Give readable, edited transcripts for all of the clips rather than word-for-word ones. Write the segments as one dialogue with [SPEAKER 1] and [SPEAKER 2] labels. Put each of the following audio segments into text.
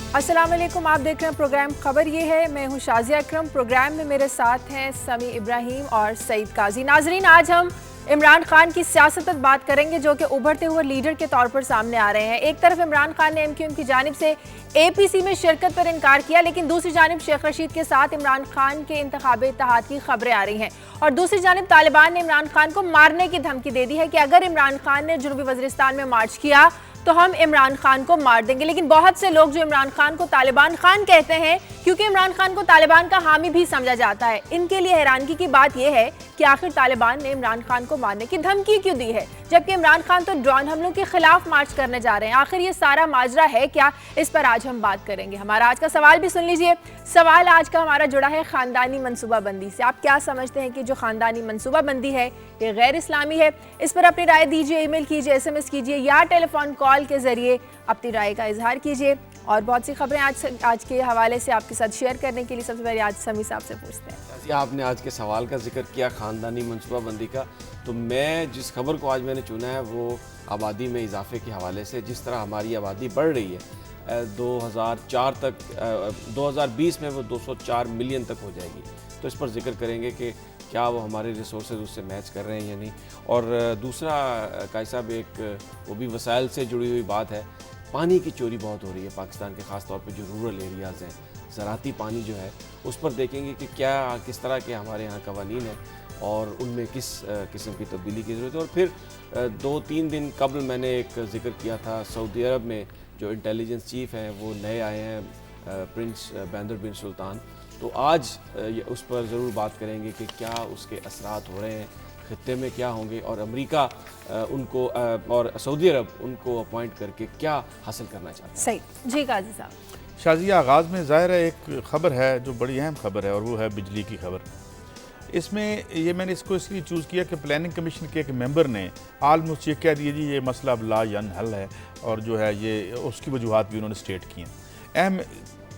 [SPEAKER 1] अस्सलाम वालेकुम, आप देख रहे हैं प्रोग्राम खबर ये है। मैं हूं शाजिया अकरम। प्रोग्राम में मेरे साथ हैं समी इब्राहिम और सईद काजी। नाजरीन, आज हम इमरान खान की सियासत पर बात करेंगे जो कि उभरते हुए लीडर के तौर पर सामने आ रहे हैं। एक तरफ इमरान खान ने एमक्यूएम की जानिब से एपीसी में शिरकत पर इनकार किया, लेकिन दूसरी जानिब शेख रशीद के साथ इमरान खान के इंतखाबी इत्तेहाद की खबरें आ रही हैं। और दूसरी जानिब तालिबान ने इमरान खान को मारने की धमकी दे दी है कि अगर इमरान खान ने जनूबी वज़ीरिस्तान में मार्च किया तो हम इमरान खान को मार देंगे। लेकिन बहुत से लोग जो इमरान खान को तालिबान खान कहते हैं, क्योंकि इमरान खान को तालिबान का हामी भी समझा जाता है, इनके लिए हैरानगी की बात यह है कि आखिर तालिबान ने इमरान खान को मारने की धमकी क्यों दी है, जबकि इमरान खान तो ड्रोन हमलों के खिलाफ मार्च करने जा रहे हैं। आखिर ये सारा माजरा है क्या, इस पर आज हम बात करेंगे। हमारा आज का सवाल भी सुन लीजिए। सवाल आज का हमारा जुड़ा है खानदानी मनसूबाबंदी से। आप क्या समझते हैं कि जो खानदानी मनसूबाबंदी है ये गैर इस्लामी है? इस पर अपनी राय दीजिए, ईमेल कीजिए, SMS कीजिए या टेलीफोन कॉल के जरिए अपनी राय का इजहार कीजिए। और बहुत सी खबरें आज के हवाले से आपके साथ शेयर करने के लिए सबसे पहले आज समी साहब से पूछते हैं।
[SPEAKER 2] आपने आज के सवाल का जिक्र किया खानदानी मनसूबाबंदी का, तो मैं जिस खबर को आज मैंने चुना है वो आबादी में इजाफे के हवाले से। जिस तरह हमारी आबादी बढ़ रही है 2004 तक 2020 में वो 204 मिलियन तक हो जाएगी, तो इस पर जिक्र करेंगे कि क्या वो हमारे रिसोर्सेज उससे मैच कर रहे हैं या नहीं। और दूसरा काई साहब, एक वो भी वसाइल से जुड़ी हुई बात है, पानी की चोरी बहुत हो रही है पाकिस्तान के, ख़ास तौर पे जो रूरल एरियाज़ हैं, ज़राती पानी जो है उस पर देखेंगे कि किस तरह के हमारे यहाँ कवानीन हैं और उनमें किस किस्म की तब्दीली की ज़रूरत है। और फिर 2-3 दिन कबल मैंने एक ज़िक्र किया था, सऊदी अरब में जो इंटेलिजेंस चीफ़ हैं वो नए आए हैं, प्रिंस बैंदर बिन सुल्तान, तो आज उस पर ज़रूर बात करेंगे कि क्या उसके असरात हो रहे हैं, खित्ते में क्या होंगे, और अमेरिका उनको और सऊदी अरब उनको अपॉइंट करके क्या हासिल करना चाहता है।
[SPEAKER 1] सही जी काजी साहब।
[SPEAKER 3] शाजिया, आगाज़ में ज़ाहिर है एक ख़बर है जो बड़ी अहम ख़बर है और वो है बिजली की खबर। इसमें ये मैंने इसको इसलिए चूज़ किया कि प्लानिंग कमीशन के एक मेंबर ने आलमोस्ट ये कह दिया जी ये मसला अब ला यन हल है, और जो है ये उसकी वजूहात भी उन्होंने स्टेट की हैं। अहम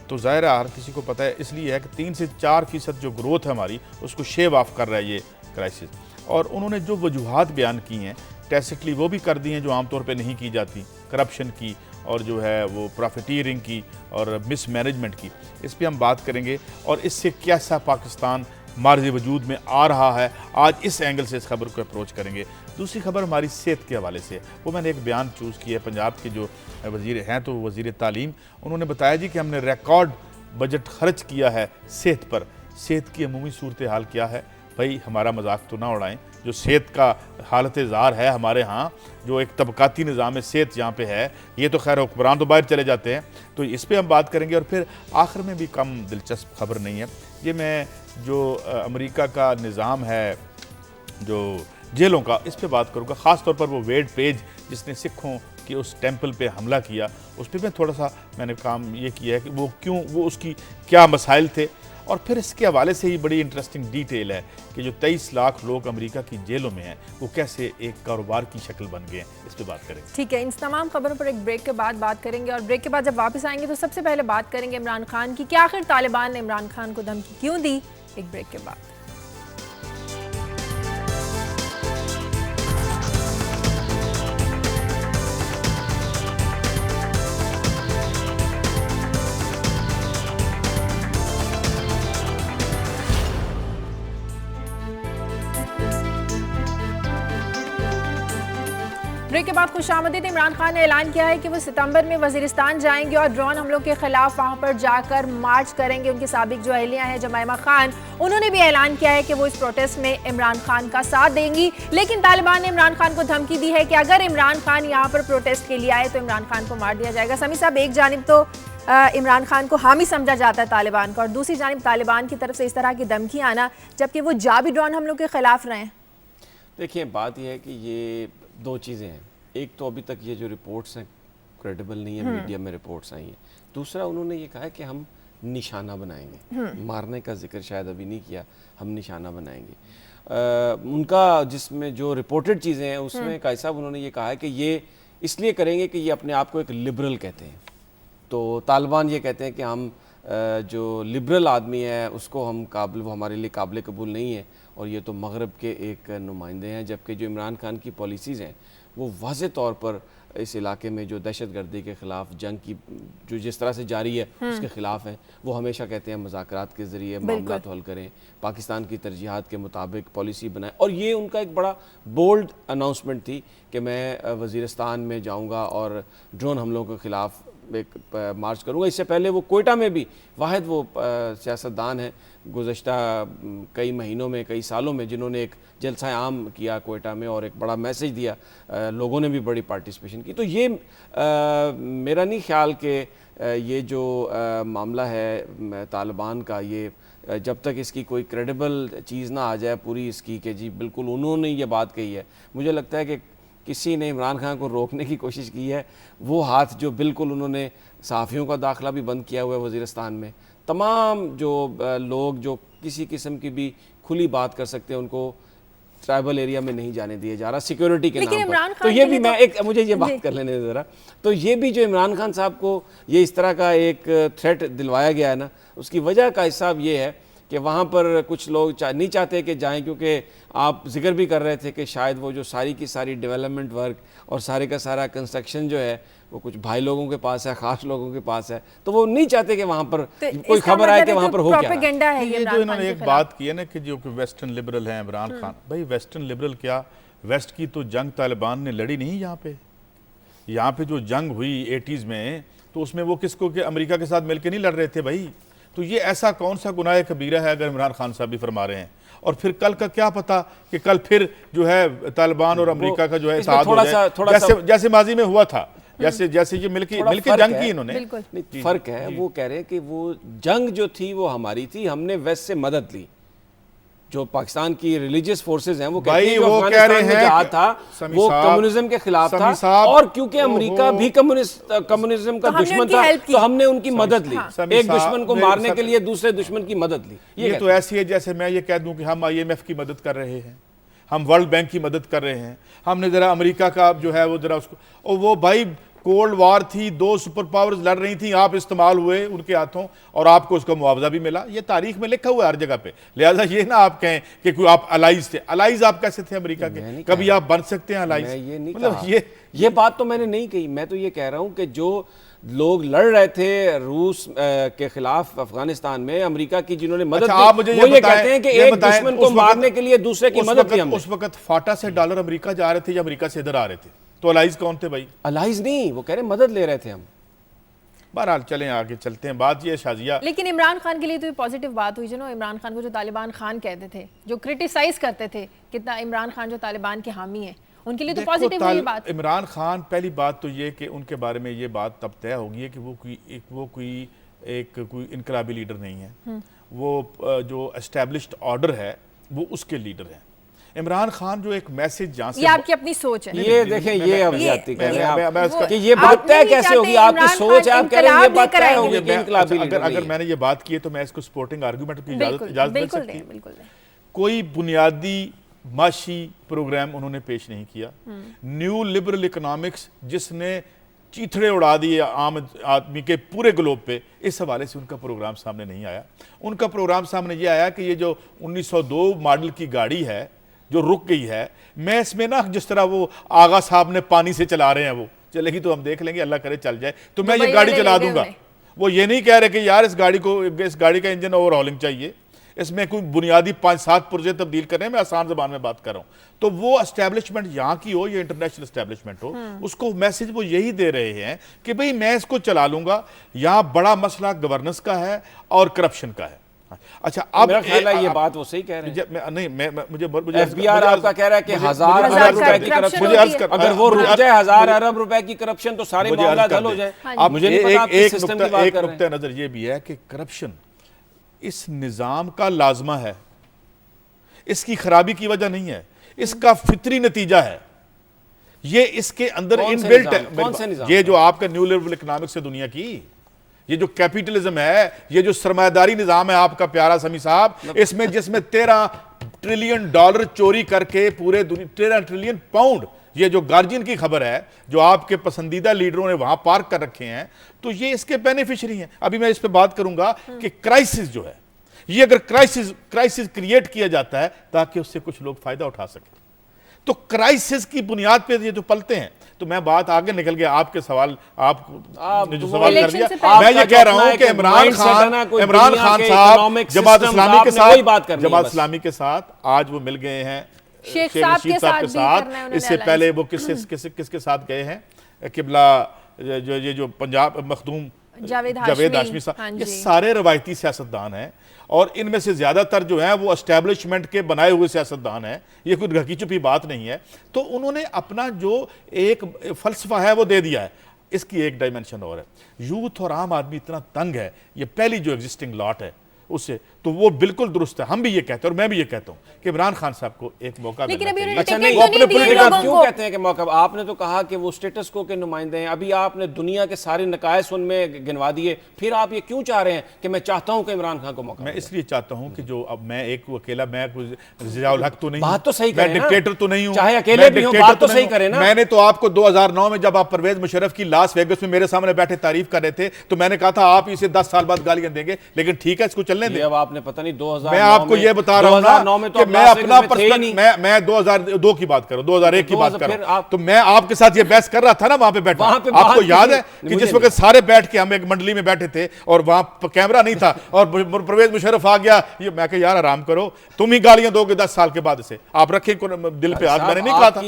[SPEAKER 3] तो ज़ाहिर है हर किसी को पता है, इसलिए है कि 3 से 4% जो ग्रोथ है हमारी उसको शेव ऑफ कर रहा है ये क्राइसिस। और उन्होंने जो वजूहात बयान की हैं टैसिटली वो भी कर दी हैं जो आमतौर पे नहीं की जाती, करप्शन की और जो है वो प्रॉफिटियरिंग की और मिसमैनेजमेंट की। इस पर हम बात करेंगे और इससे कैसा पाकिस्तान मार्ज़ वजूद में आ रहा है, आज इस एंगल से इस खबर को अप्रोच करेंगे। दूसरी खबर हमारी सेहत के हवाले से, वो मैंने एक बयान चूज़ किया है। पंजाब के जो वज़ीर हैं तो वज़ीर तालीम, उन्होंने बताया जी कि हमने रिकॉर्ड बजट खर्च किया है सेहत पर। सेहत की अमूमी सूरत हाल क्या है भाई, हमारा मजाक तो ना उड़ाएं। जो सेहत का हालत ज़ार है हमारे यहाँ, जो एक तबकाती निज़ाम सेहत यहाँ पे है, ये तो खैर हुक्मरान तो बाहर चले जाते हैं, तो इस पर हम बात करेंगे। और फिर आखिर में भी कम दिलचस्प खबर नहीं है, ये मैं जो अमेरिका का निज़ाम है जो जेलों का, इस पर बात करूँगा। ख़ास तौर पर वो वेड पेज जिसने सिखों कि उस टेंपल पे हमला किया, उस पर मैं थोड़ा सा मैंने काम ये किया है कि वो क्यों, वो उसकी क्या मसाइल थे। और फिर इसके हवाले से ही बड़ी इंटरेस्टिंग डिटेल है कि जो 23 लाख लोग अमेरिका की जेलों में हैं वो कैसे एक कारोबार की शक्ल बन गए हैं, इस पर बात करेंगे।
[SPEAKER 1] ठीक है, इन तमाम खबरों पर एक ब्रेक के बाद बात करेंगे। और ब्रेक के बाद जब वापस आएंगे तो सबसे पहले बात करेंगे इमरान खान की, कि आखिर तालिबान ने इमरान खान को धमकी क्यों दी। एक ब्रेक के बाद ब्रेक के बाद खुशामदीद। इमरान खान ने ऐलान किया है कि वो सितंबर में वजीरिस्तान जाएंगे और ड्रोन हमलों के खिलाफ वहां पर जाकर मार्च करेंगे। उनकी साबिक जो अहलिया हैं जमाइमा खान, उन्होंने भी ऐलान किया है कि वो इस प्रोटेस्ट में इमरान खान का साथ देंगी। लेकिन तालिबान ने इमरान खान को धमकी दी है कि अगर इमरान खान यहाँ पर प्रोटेस्ट के लिए आए तो इमरान खान को मार दिया जाएगा। समी साहब, एक जानिब तो इमरान खान को हामी समझा जाता है तालिबान का, और दूसरी जानिब तालिबान की तरफ से इस तरह की धमकी आना, जबकि वो जा भी ड्रोन हमलों के खिलाफ रहे हैं।
[SPEAKER 2] देखिए, बात यह है कि ये दो चीज़ें हैं। एक तो अभी तक ये जो रिपोर्ट्स हैं क्रेडिबल नहीं है, मीडिया में रिपोर्ट्स आई हैं। दूसरा, उन्होंने ये कहा है कि हम निशाना बनाएंगे, मारने का जिक्र शायद अभी नहीं किया, हम निशाना बनाएंगे। उनका जिसमें जो रिपोर्टेड चीज़ें हैं उसमें काई साहब उन्होंने ये कहा है कि ये इसलिए करेंगे कि ये अपने आप को एक लिबरल कहते हैं। तो तालिबान ये कहते हैं कि हम जो लिबरल आदमी है उसको हम काबिल, वो हमारे लिए काबिल कबूल नहीं है, और ये तो मगरब के एक नुमाइंदे हैं। जबकि जो इमरान खान की पॉलिसीज़ हैं वो वाज़े तौर पर इस इलाके में जो दहशतगर्दी के ख़िलाफ़ जंग की जो जिस तरह से जारी है उसके ख़िलाफ़ है। वो हमेशा कहते हैं मुज़ाकरात के ज़रिए मामला हल करें, पाकिस्तान की तरजीहात के मुताबिक पॉलिसी बनाएं, और ये उनका एक बड़ा बोल्ड अनाउंसमेंट थी कि मैं वज़ीरिस्तान में जाऊँगा और ड्रोन हमलों के ख़िलाफ़ एक मार्च करूँगा। इससे पहले वो कोयटा में भी वाहिद वो सियासतदान हैं गुज़श्ता कई महीनों में, कई सालों में, जिन्होंने एक जलसा आम किया कोयटा में और एक बड़ा मैसेज दिया, लोगों ने भी बड़ी पार्टिसिपेशन की। तो ये मेरा नहीं ख्याल कि ये जो मामला है तालिबान का, ये जब तक इसकी कोई क्रेडिबल चीज़ ना आ जाए पूरी इसकी कि जी बिल्कुल उन्होंने ये बात कही है, मुझे लगता है कि किसी ने इमरान खान को रोकने की कोशिश की है। वो हाथ जो बिल्कुल उन्होंने सहाफ़ियों का दाखिला भी बंद किया हुआ है वज़ीरिस्तान में, तमाम जो लोग जो किसी किस्म की भी खुली बात कर सकते हैं उनको ट्राइबल एरिया में नहीं जाने दिया जा रहा सिक्योरिटी के नाम पर। तो ये भी मैं एक मुझे ये बात कर लेने ज़रा, तो ये भी जो इमरान खान साहब को ये इस तरह का एक थ्रेट दिलवाया गया है ना, उसकी वजह का हिसाब ये है कि वहाँ पर कुछ लोग नहीं चाहते कि जाएं, क्योंकि आप जिक्र भी कर रहे थे कि शायद वो जो सारी की सारी डेवलपमेंट वर्क और सारे का सारा कंस्ट्रक्शन जो है वो कुछ भाई लोगों के पास है, ख़ास लोगों के पास है, तो वो नहीं चाहते कि वहाँ पर कोई खबर आए कि वहाँ पर हो क्या
[SPEAKER 1] रहा है।
[SPEAKER 3] ये जो इन्होंने एक बात की है ना कि जो कि वेस्टर्न लिबरल हैं इमरान खान, भाई वेस्टर्न लिबरल क्या, वेस्ट की तो जंग तालिबान ने लड़ी नहीं। यहाँ पे जो जंग हुई 80s में, तो उसमें वो किसको कि अमेरिका के साथ मिलकर नहीं लड़ रहे थे भाई। तो ये ऐसा कौन सा गुनाह कबीरा है अगर इमरान खान साहब भी फरमा रहे हैं, और फिर कल का क्या पता कि कल फिर जो है तालिबान और अमेरिका का जो है इत्तेहाद हो जाए, जैसे माजी में हुआ था, जैसे ये मिलके जंग की इन्होंने।
[SPEAKER 2] फर्क है, वो कह रहे हैं कि वो जंग जो थी वो हमारी थी, हमने वेस्ट से मदद ली। जो पाकिस्तान की रिलीजियस फोर्सेस हैं वो कहते हैं जो अफगानिस्तान में जहाद था वो कम्युनिज्म के खिलाफ था, और क्योंकि अमेरिका भी कम्युनिज्म का दुश्मन था तो हमने उनकी मदद ली। एक दुश्मन को मारने के लिए दूसरे दुश्मन की मदद ली।
[SPEAKER 3] ये तो ऐसी है जैसे मैं ये कह दूं कि हम IMF की मदद कर रहे हैं, हम वर्ल्ड बैंक की मदद कर रहे हैं, हमने जरा अमेरिका का जो है वो जरा उसको, और वो भाई कोल्ड वार थी, 2 सुपर पावर्स लड़ रही थी, आप इस्तेमाल हुए उनके हाथों और आपको उसका मुआवजा भी मिला। ये तारीख में लिखा हुआ है हर जगह पे। लिहाजा ये ना आप कहें कि कोई आप अलाइज थे। अलाइज आप कैसे थे अमेरिका के? कभी आप बन सकते हैं अलाइज?
[SPEAKER 2] ये नहीं मतलब ये बात तो मैंने नहीं कही। मैं तो ये कह रहा हूं कि जो लोग लड़ रहे थे रूस के खिलाफ अफगानिस्तान में, अमेरिका की जिन्होंने मदद
[SPEAKER 3] आप मुझे
[SPEAKER 2] वो ये कहते हैं कि एक दुश्मन को मारने के लिए दूसरे की मदद की।
[SPEAKER 3] उस वक्त फाटा से डॉलर अमेरिका जा रहे थे या अमेरिका से इधर आ रहे थे? तो अलाइज कौन थे भाई?
[SPEAKER 2] अलाइज नहीं, वो कह रहे मदद ले रहे थे हम।
[SPEAKER 3] बहरहाल चलें आगे चलते हैं। बात ये शाजिया,
[SPEAKER 1] लेकिन इमरान खान के लिए तो ये पॉजिटिव बात हुई जो इमरान खान को जो तालिबान खान कहते थे, जो क्रिटिसाइज करते थे कितना इमरान खान जो तालिबान के हामी है, उनके लिए तो पॉजिटिव हुई बात।
[SPEAKER 3] इमरान खान, पहली बात तो ये कि उनके बारे में ये बात तब तय होगी कि वो कोई इनकलाबी लीडर नहीं है। वो जो एस्टैब्लिश्ड ऑर्डर है वो उसके लीडर हैं। इमरान खान जो एक मैसेज जहां से,
[SPEAKER 1] ये आपकी अपनी सोच है।
[SPEAKER 2] ये देखें, ये अब जाती कर रहे हैं कि ये बात तय कैसे होगी? आपकी सोच है, आप कह रहे हैं ये बात तय होगी।
[SPEAKER 3] अगर मैंने ये बात की है तो मैं इसको सपोर्टिंग आर्गुमेंट की इजाजत दे सकती हूं। कोई बुनियादी माशी प्रोग्राम उन्होंने पेश नहीं किया। न्यू लिबरल इकोनॉमिक्स जिसने चीथड़े उड़ा दिए आम आदमी के पूरे ग्लोब पे, इस हवाले से उनका प्रोग्राम सामने नहीं आया। उनका प्रोग्राम सामने ये आया कि ये जो 1902 मॉडल की गाड़ी है जो रुक गई है, मैं इसमें ना जिस तरह वो आगा साहब ने पानी से चला रहे हैं, वो चलेगी तो हम देख लेंगे, अल्लाह करे चल जाए तो मैं ये गाड़ी चला दूंगा। वो ये नहीं कह रहे कि यार इस गाड़ी का इंजन ओवरहॉलिंग चाहिए, इसमें कोई बुनियादी 5-7 पुर्जे तब्दील कर रहे हैं। मैं आसान ज़बान में बात कर रहा हूं। तो वो एस्टैब्लिशमेंट यहाँ की हो या इंटरनेशनल एस्टैब्लिशमेंट हो, उसको मैसेज वो यही दे रहे हैं कि भाई मैं इसको चला लूंगा। यहाँ बड़ा मसला गवर्नेंस का है और करप्शन का है। अच्छा, अब
[SPEAKER 2] मेरा ख्याल है ये बात वो सही कह रहे हैं।
[SPEAKER 3] नहीं, मुझे
[SPEAKER 2] एफबीआर आपका कह रहा है कि 1000 अरब रुपए की करप्शन, अगर वो रुक जाए 1000 अरब रुपए की करप्शन तो सारे मामला हल हो जाए। मुझे नहीं पता आप किस सिस्टम की बात कर रहे हैं।
[SPEAKER 3] एक नजर ये भी है कि करप्शन इस निजाम का लाजमा है, इसकी खराबी की वजह नहीं है, इसका फितरी नतीजा है। ये इसके अंदर इनबिल्ट है। ये जो आपका न्यू लिबरल इकोनॉमिक्स है दुनिया की, ये जो कैपिटलिज्म है, ये जो सरमायादारी निजाम है आपका प्यारा समी साहब, इसमें जिसमें 13 ट्रिलियन डॉलर चोरी करके पूरे दुनिया 13 ट्रिलियन पाउंड, ये जो गार्जियन की खबर है जो आपके पसंदीदा लीडरों ने वहां पार्क कर रखे हैं, तो ये इसके बेनिफिशियरी हैं। अभी मैं इस पे बात करूंगा कि क्राइसिस जो है, ये अगर क्राइसिस क्रिएट किया जाता है ताकि उससे कुछ लोग फायदा उठा सकें, तो क्राइसिस की बुनियाद पे ये जो पलते हैं। तो मैं बात आगे निकल गया, आपके सवाल आपने जो सवाल कर दिया, मैं ये कह रहा हूं कि इमरान खान साहब जमात इस्लामी के साथ आज वो मिल गए हैं
[SPEAKER 1] शेख
[SPEAKER 3] शेख
[SPEAKER 1] साहब
[SPEAKER 3] रशीद
[SPEAKER 1] के
[SPEAKER 3] साहब के
[SPEAKER 1] साथ
[SPEAKER 3] साथ। इससे पहले वो किसके साथ गए हैं, किबला जो पंजाब मखदूम
[SPEAKER 1] जावेद
[SPEAKER 3] हाशमी साहब। ये सारे रवायती सियासतदान हैं और इनमें से ज़्यादातर जो हैं वो एस्टैब्लिशमेंट के बनाए हुए सियासतदान हैं, ये कोई ढकी छुपी बात नहीं है। तो उन्होंने अपना जो एक फलसफा है वो दे दिया है। इसकी एक डायमेंशन और है, यूथ और आम आदमी इतना तंग है, ये पहली जो एग्जिस्टिंग लॉट है उससे, तो वो बिल्कुल दुरुस्त है। हम भी ये कहते हैं और मैं भी ये कहता हूं कि इमरान खान साहब को एक मौका मिलना चाहिए।
[SPEAKER 2] अच्छा नहीं, वो अपने पॉलिटिकल क्यों कहते हैं कि मौका? आपने तो कहा कि वो स्टेटस को के नुमाइंदे हैं, अभी आपने दुनिया के सारे नकायस उनमें गिनवा दिए, फिर आप ये क्यों चाह रहे हैं कि मैं चाहता हूं कि इमरान खान को मौका?
[SPEAKER 3] मैं इसलिए चाहता हूं कि जो अब मैं एक अकेला, मैं जियाउल हक तो नहीं,
[SPEAKER 2] बात तो सही
[SPEAKER 3] मैं डिक्टेटर तो नहीं हूं,
[SPEAKER 2] चाहे अकेले भी हो, बात तो सही करें ना।
[SPEAKER 3] मैंने तो आपको 2009 में जब आप परवेज मुशर्रफ की लास वेगस में मेरे सामने बैठे तारीफ कर रहे थे, तो मैंने कहा था आप इसे 10 साल बाद गालियां देंगे, लेकिन ठीक है इसको चलने दें।
[SPEAKER 2] अब आपने पता नहीं 2009
[SPEAKER 3] मैं आपको ये बता रहा हूं ना कि मैं अपना पर्सनल, मैं 2002 की बात करूं, 2001 की बात करूं, तो मैं आपके साथ ये बहस कर रहा था ना वहां पे बैठा। आपको याद है कि जिस वक्त सारे बैठ के हम एक मंडली में बैठे थे और वहां कैमरा नहीं था और परवेज मुशर्रफ आ गया, ये मैं कहा यार आराम करो, तुम ही गालियां दोगे 10 साल के बाद से, आप रखे दिल पे हाथ। मैंने नहीं कहा था,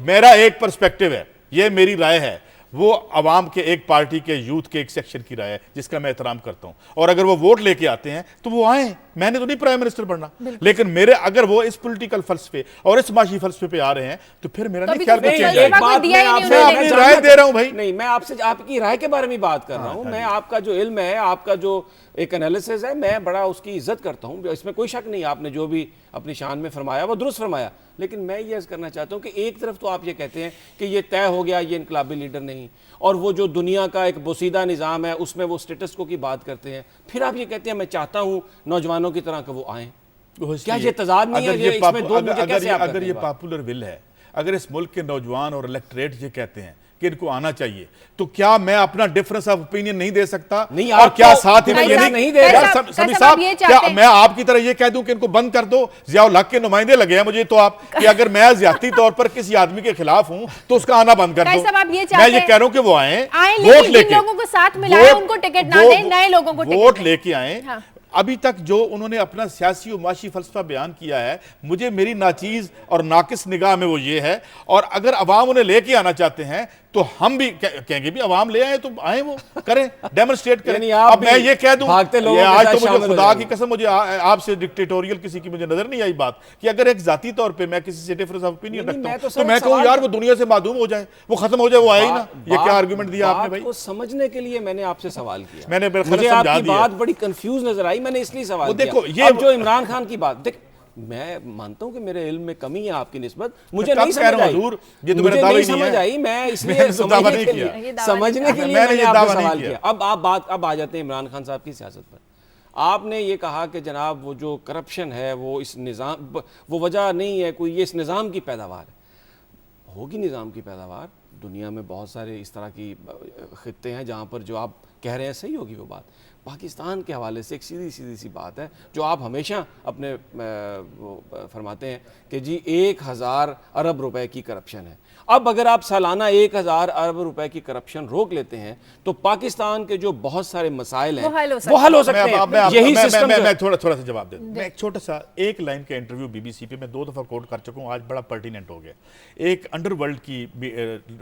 [SPEAKER 3] मेरा एक पर्सपेक्टिव है, ये मेरी राय है, वो अवाम के एक पार्टी के यूथ के एक सेक्शन की राय है जिसका मैं एहतराम करता हूं। और अगर वो वोट लेके आते हैं तो वो आए, मैंने तो नहीं प्राइम मिनिस्टर बनना, लेकिन मेरे अगर वो इस पॉलिटिकल फलसफे और इस माशी फलसफे पे आ रहे हैं तो फिर मेरा नहीं ख्याल
[SPEAKER 2] मैं
[SPEAKER 3] अपनी राय दे रहा हूं भाई।
[SPEAKER 2] नहीं, मैं आपसे आपकी राय के बारे में बात कर रहा हूं। मैं आपका जो इल्म है, आपका जो एक एनालिसिस है, मैं बड़ा उसकी इज्जत करता हूं, इसमें कोई शक नहीं। आपने जो भी अपनी शान में फरमाया वो दुरुस्त फरमाया, लेकिन मैं ये अर्ज करना चाहता हूं कि एक तरफ तो आप ये कहते हैं कि ये तय हो गया, ये इनकलाबी लीडर नहीं, और वो जो दुनिया का एक बोसीदा निज़ाम है उसमें वो स्टेटस को की बात करते हैं, फिर आप ये कहते हैं मैं चाहता हूं नौजवानों की तरह कि वो आए। क्या ये तजाद नहीं है?
[SPEAKER 3] अगर ये पॉपुलर विल है, अगर इस मुल्क के नौजवान और इलेक्टोरेट ये कहते हैं कि इनको आना चाहिए, तो क्या मैं अपना डिफरेंस ऑफ ओपिनियन नहीं दे सकता?
[SPEAKER 2] नहीं,
[SPEAKER 3] और क्या साथ ही में ये
[SPEAKER 2] नहीं दे रहा?
[SPEAKER 3] समी साहब, क्या मैं आपकी तरह ये कह दूं कि इनको बंद कर दो? जियाउल हक के नुमाइंदे लगे हैं मुझे तो आप कि अगर मैं ज्यादती तौर पर किसी आदमी के खिलाफ हूं तो उसका आना बंद कर दो। मैं ये कह रहा हूं कि वो आए, वोट लेके,
[SPEAKER 1] लोगों को साथ मिलाएं, उनको टिकट ना दें, नए लोगों को
[SPEAKER 3] वोट लेके आए। अभी तक जो उन्होंने अपना सियासी और माशी फलसफा बयान किया है, मुझे मेरी नाचीज और नाकिस निगाह में वो ये है, और अगर अवाम उन्हें लेके आना चाहते हैं तो हम भी कहेंगे भी अवाम ले आए तो आए, वो करें, डेमोन्स्ट्रेट करें। अब मैं ये कह दूं, आज तो मुझे खुदा की कसम, मुझे आपसे डिक्टेटोरियल किसी की मुझे नजर नहीं आई बात कि अगर एक जाती तौर पे मैं किसी से डिफरेंस ऑफ ओपिनियन रखता हूं तो मैं कहूं यार वो दुनिया से मादूम हो जाए, वो खत्म हो जाए, वो आए ही ना। ये क्या आर्गुमेंट दिया आपने भाई?
[SPEAKER 2] समझने के लिए मैंने आपसे सवाल किया,
[SPEAKER 3] मैंने
[SPEAKER 2] आपकी बात बड़ी कंफ्यूज नजर आई, मैंने इसलिए सवाल किया। देखो ये जो इमरान खान की बात, देख मैं मानता हूं कि मेरे इल्म में कमी है आपकी निस्बत, मुझे नहीं समझ आई, ये तो मेरा दावा ही नहीं है, मैं इसलिए समझने के लिए मैंने आपसे सवाल किया। अब आ जाते हैं इमरान खान साहब की सियासत पर। आपने ये कहा कि जनाब वो जो करप्शन है वो इस निज़ाम, वो वजह नहीं है कोई, ये इस निज़ाम की पैदावार है। होगी निज़ाम की पैदावार, दुनिया में बहुत सारे इस तरह की खित्ते हैं जहाँ पर जो आप कह रहे हैं सही होगी वो बात। पाकिस्तान के हवाले से एक सीधी सी बात है जो आप हमेशा अपने फरमाते हैं कि जी 1000 अरब रुपए की करप्शन है। अब अगर आप सालाना 1000 अरब रुपए की करप्शन रोक लेते हैं तो पाकिस्तान के जो बहुत सारे मसाइल हैं वो हल हो सकते हैं। यही सिस्टम।
[SPEAKER 3] मैं थोड़ा सा जवाब दे दूं। मैं एक छोटा सा एक लाइन का इंटरव्यू बीबीसी पे मैं 2 दफा कोट कर चुका हूँ, आज बड़ा पर्टिनेंट हो गया। एक अंडरवर्ल्ड की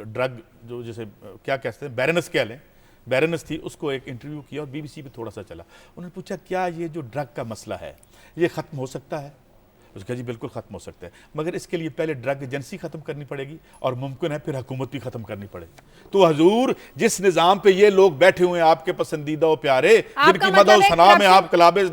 [SPEAKER 3] ड्रग जो जैसे क्या कहते हैं बैरनस कह लें, बैरनस थी, उसको एक इंटरव्यू किया और बीबीसी पे थोड़ा सा चला। उन्होंने पूछा क्या ये जो ड्रग का मसला है ये ख़त्म हो सकता है? उसने कहा जी बिल्कुल ख़त्म हो सकता है, मगर इसके लिए पहले ड्रग एजेंसी ख़त्म करनी पड़ेगी और मुमकिन है फिर हुकूमत भी ख़त्म करनी पड़ेगी। तो हजूर जिस निज़ाम पे ये लोग बैठे हुए हैं आपके पसंदीदा और प्यारे, जिनकी मदद सना में आप कलाबे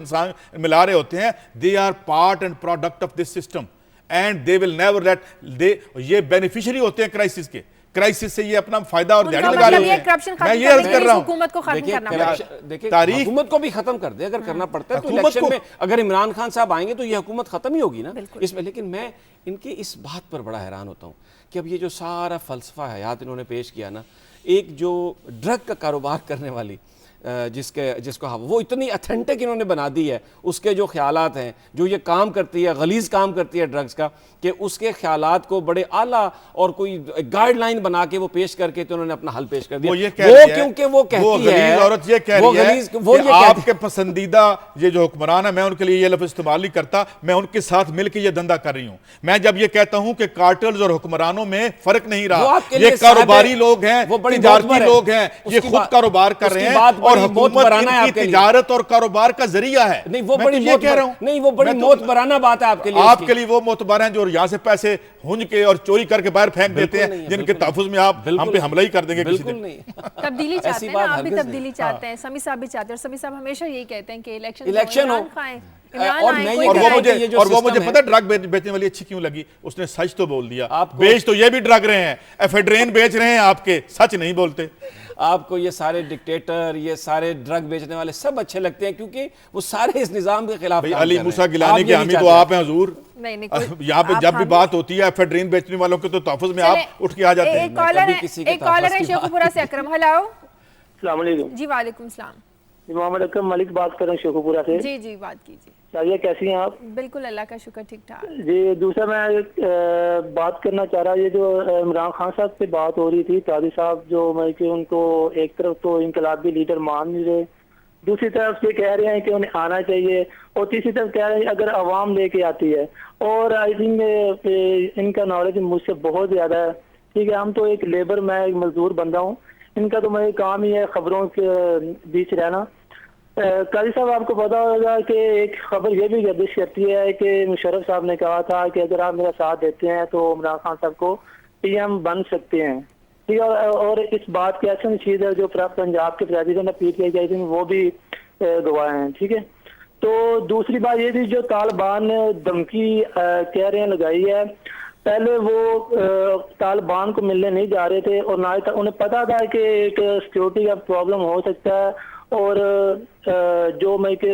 [SPEAKER 3] मिला रहे होते हैं, they are part and product of this system and they will never let, ये बेनिफिशियरी होते हैं क्राइसिस के। क्राइसिस से ये अपना फायदा और दिहाड़ी लगा रहे हैं। मैं ये अर्ज कर रहा हूं,
[SPEAKER 1] हुकूमत को खत्म करना पड़ेगा।
[SPEAKER 2] देखिए हुकूमत को भी खत्म कर दे अगर करना पड़ता है तो इलेक्शन में अगर इमरान खान साहब आएंगे तो ये हुकूमत खत्म ही होगी ना इसमें। लेकिन मैं इनके इस बात पर बड़ा हैरान होता हूं कि अब ये जो सारा फलसफा हयात इन्होंने पेश किया ना, एक जो ड्रग का कारोबार करने वाली जिसको वो इतनी अथेंटिक इन्होंने बना दी है, उसके जो ख्यालात हैं, जो ये काम करती है, गलीज़ काम करती है ड्रग्स का, कि उसके ख्यालात को बड़े आला और कोई गाइडलाइन बना के वो पेश करके तो उन्होंने अपना हल पेश कर दिया।
[SPEAKER 3] वो
[SPEAKER 2] क्योंकि वो कहती है,
[SPEAKER 3] औरत ये कह रही है कि आपके पसंदीदा ये जो हुक्मरान है, मैं उनके लिए ये लफ्ज़ इस्तेमाल नहीं करता, मैं उनके साथ मिलकर ये धंधा कर रही हूँ। मैं जब ये कहता हूँ कि कार्टल्स और हुक्मरानों में फर्क नहीं रहा, ये कारोबारी लोग हैं, तिजारती लोग हैं, ये खुद कारोबार कर रहे हैं और हुकूमत इनकी तिजारत और कारोबार का जरिया है।
[SPEAKER 2] नहीं, वो बड़ी ये कह रहा हूँ, नहीं, वो बड़ी मोतबराना बात है आपके लिए।
[SPEAKER 3] आपके लिए वो मोतबर हैं जो यहाँ से पैसे हुंज के और चोरी करके बाहर फेंक देते हैं, जिनके तहफ़्फ़ुज़ में आप हम पे हमला ही कर देंगे किसी दिन।
[SPEAKER 1] तब्दीली चाहते हैं ना, आप भी तब्दीली चाहते हैं, समी साहब भी चाहते हैं। समी साहब हमेशा यही कहते हैं कि इलेक्शन हो,
[SPEAKER 3] और वो मुझे पता ड्रग बेचने वाली अच्छी क्यों लगी, उसने सच तो बोल दिया। बेच तो ये भी ड्रग रहे हैं, एफेड्रेन बेच रहे हैं, आपके सच नहीं बोलते।
[SPEAKER 2] आपको ये सारे डिक्टेटर, ये सारे ड्रग बेचने वाले सब अच्छे लगते हैं क्योंकि वो सारे इस निजाम के खिलाफ।
[SPEAKER 3] अली मूसा गिलानी के हामी तो आप हैं हुजूर। यहाँ पे जब भी बात होती है एफेड्रीन बेचने वालों के तो तहफ़्फ़ुज़ में आप उठ के आ जाते हैं।
[SPEAKER 1] एक कॉलर है शेखुपुरा से, अकरम। हेलो,
[SPEAKER 4] अस्सलाम वालेकुम।
[SPEAKER 1] जी वालेकुम सलाम।
[SPEAKER 4] मोहम्मद अकरम मलिक बात कर रहे हैं शेखुपुरा से।
[SPEAKER 1] जी जी, बात कीजिए।
[SPEAKER 4] शाजिया कैसी हैं आप?
[SPEAKER 1] बिल्कुल, अल्लाह का शुक्र, ठीक ठाक।
[SPEAKER 4] जी, दूसरा मैं बात करना चाह रहा, ये जो इमरान खान साहब से बात हो रही थी, काजी साहब जो मैं कि उनको एक तरफ तो इनकलाबी लीडर मान नहीं रहे, दूसरी तरफ ये कह रहे हैं कि उन्हें आना चाहिए, और तीसरी तरफ कह रहे हैं अगर आवाम लेके आती है। और आई थिंक इनका नॉलेज मुझसे बहुत ज़्यादा है। ठीक है, हम तो एक लेबर, मैं एक मजदूर बंदा हूँ, इनका तो मेरा काम ही है खबरों के बीच रहना। काजी साहब, आपको पता होगा कि एक खबर ये भी गर्दिश करती है कि मुशर्रफ साहब ने कहा था कि अगर आप मेरा साथ देते हैं तो इमरान खान साहब को पीएम बन सकते हैं। ठीक है, और इस बात की अहसन चीज़ है जो पंजाब के प्रेसिडेंट पीटीआई के थी वो भी गवाह हैं। ठीक है, तो दूसरी बात ये थी जो तालिबान ने धमकी कह रहे हैं लगाई है, पहले वो तालिबान को मिलने नहीं जा रहे थे और ना उन्हें पता था कि एक सिक्योरिटी का प्रॉब्लम हो सकता है, और जो मैं के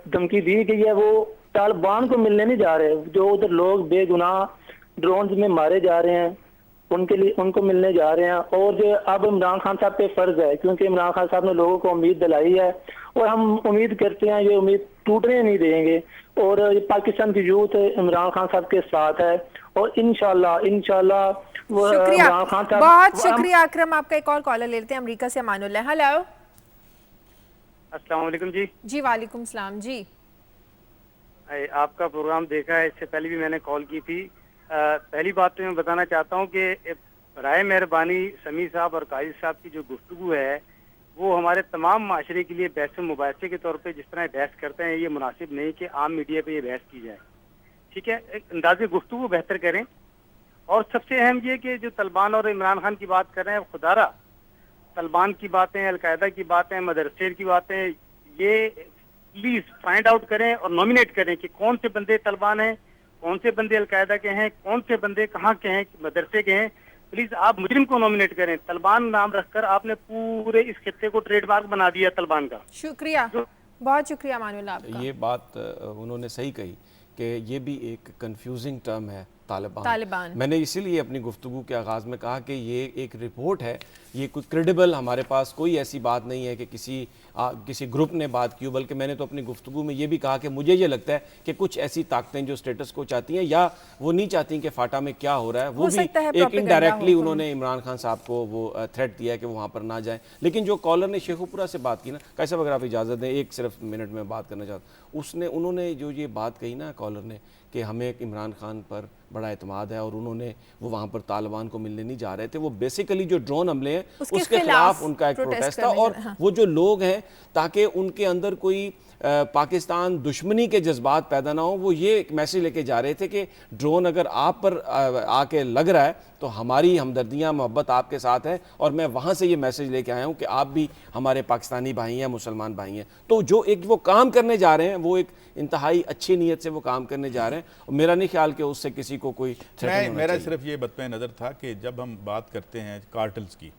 [SPEAKER 4] धमकी दी गई है वो तालिबान को मिलने नहीं जा रहे, जो उधर लोग बेगुनाह ड्रोन में मारे जा रहे हैं उनके लिए उनको मिलने जा रहे हैं। और जो अब इमरान खान साहब पे फर्ज है, क्योंकि इमरान खान साहब ने लोगों को उम्मीद दिलाई है और हम उम्मीद करते हैं ये उम्मीद टूटने नहीं देंगे, और पाकिस्तान की यूथ इमरान खान साहब के साथ है, और इंशाल्लाह
[SPEAKER 1] शुक्रिया,
[SPEAKER 4] इमरान खान साहब।
[SPEAKER 1] बहुत शुक्रिया अकरम। आपका एक और कॉलर लेते हैं अमेरिका से, अमानुल्लाह। हेलो,
[SPEAKER 5] अस्सलाम वालेकुम जी।
[SPEAKER 1] जी वालेकुम सलाम जी।
[SPEAKER 5] आपका प्रोग्राम देखा है, इससे पहले भी मैंने कॉल की थी। पहली बात तो मैं बताना चाहता हूँ कि राय मेहरबानी समी साहब और काजी साहब की जो गुफ्तगू है वो हमारे तमाम माशरे के लिए बहस मुबासे के तौर पे जिस तरह बहस करते हैं ये मुनासिब नहीं कि आम मीडिया पे ये बहस की जाए। ठीक है, एक अंदाजे गुफ्तगू बेहतर करें। और सबसे अहम ये कि जो तालिबान और इमरान खान की बात कर रहे हैं, खुदारा तालिबान की बातें, अलकायदा की बातें, मदरसे की बातें, ये प्लीज फाइंड आउट करें और नॉमिनेट करें कि कौन से बंदे तालिबान हैं, कौन से बंदे अलकायदा के हैं, कौन से बंदे कहाँ के हैं, मदरसे के हैं। प्लीज आप मुजरिम को नॉमिनेट करें। तालिबान नाम रखकर आपने पूरे इस खित्ते को ट्रेडमार्क बना दिया तालिबान का।
[SPEAKER 1] शुक्रिया, बहुत शुक्रिया मानुल्लाह आपका।
[SPEAKER 2] ये बात उन्होंने सही कही कि ये भी एक कंफ्यूजिंग टर्म है तालिबान। मैंने इसीलिए अपनी गुफ्तगू के आगाज़ में कहा कि ये एक रिपोर्ट है, ये कोई क्रेडिबल, हमारे पास कोई ऐसी बात नहीं है कि किसी ग्रुप ने बात की, बल्कि मैंने तो अपनी गुफ्तगू में ये भी कहा कि मुझे ये लगता है कि कुछ ऐसी ताकतें जो स्टेटस को चाहती हैं या वो नहीं चाहती कि फाटा में क्या हो रहा है, वो भी एक इनडायरेक्टली उन्होंने इमरान खान साहब को वो थ्रेट दिया है कि वो वहाँ पर ना जाएँ। लेकिन जो कॉलर ने शेखुपुरा से बात की ना, कैसा अगर आप इजाज़त दें एक सिर्फ मिनट में बात करना चाहता हूँ, उन्होंने जो ये बात कही ना कॉलर ने कि हमें इमरान खान पर बड़ा एतमाद है और वो वहाँ पर तालिबान को मिलने नहीं जा रहे थे, वो बेसिकली जो ड्रोन हमले हैं उसके खिलाफ उनका एक प्रोटेस्ट था। और वो जो लोग हैं ताकि उनके अंदर कोई पाकिस्तान दुश्मनी के जज्बात पैदा ना हो, वो ये एक मैसेज लेके जा रहे थे कि ड्रोन अगर आप पर आके लग रहा है तो हमारी हमदर्दियाँ मोहब्बत आपके साथ है, और मैं वहाँ से ये मैसेज लेके आया हूँ कि आप भी हमारे पाकिस्तानी भाई हैं, मुसलमान भाई हैं। तो जो एक वो काम करने जा रहे हैं वो एक इंतहाई अच्छी नीयत से वो काम करने जा रहे हैं, और मेरा नहीं ख्याल कि उससे किसी को कोई
[SPEAKER 3] मेरा सिर्फ ये बतवा नज़र था कि जब हम बात करते हैं कार्टल्स की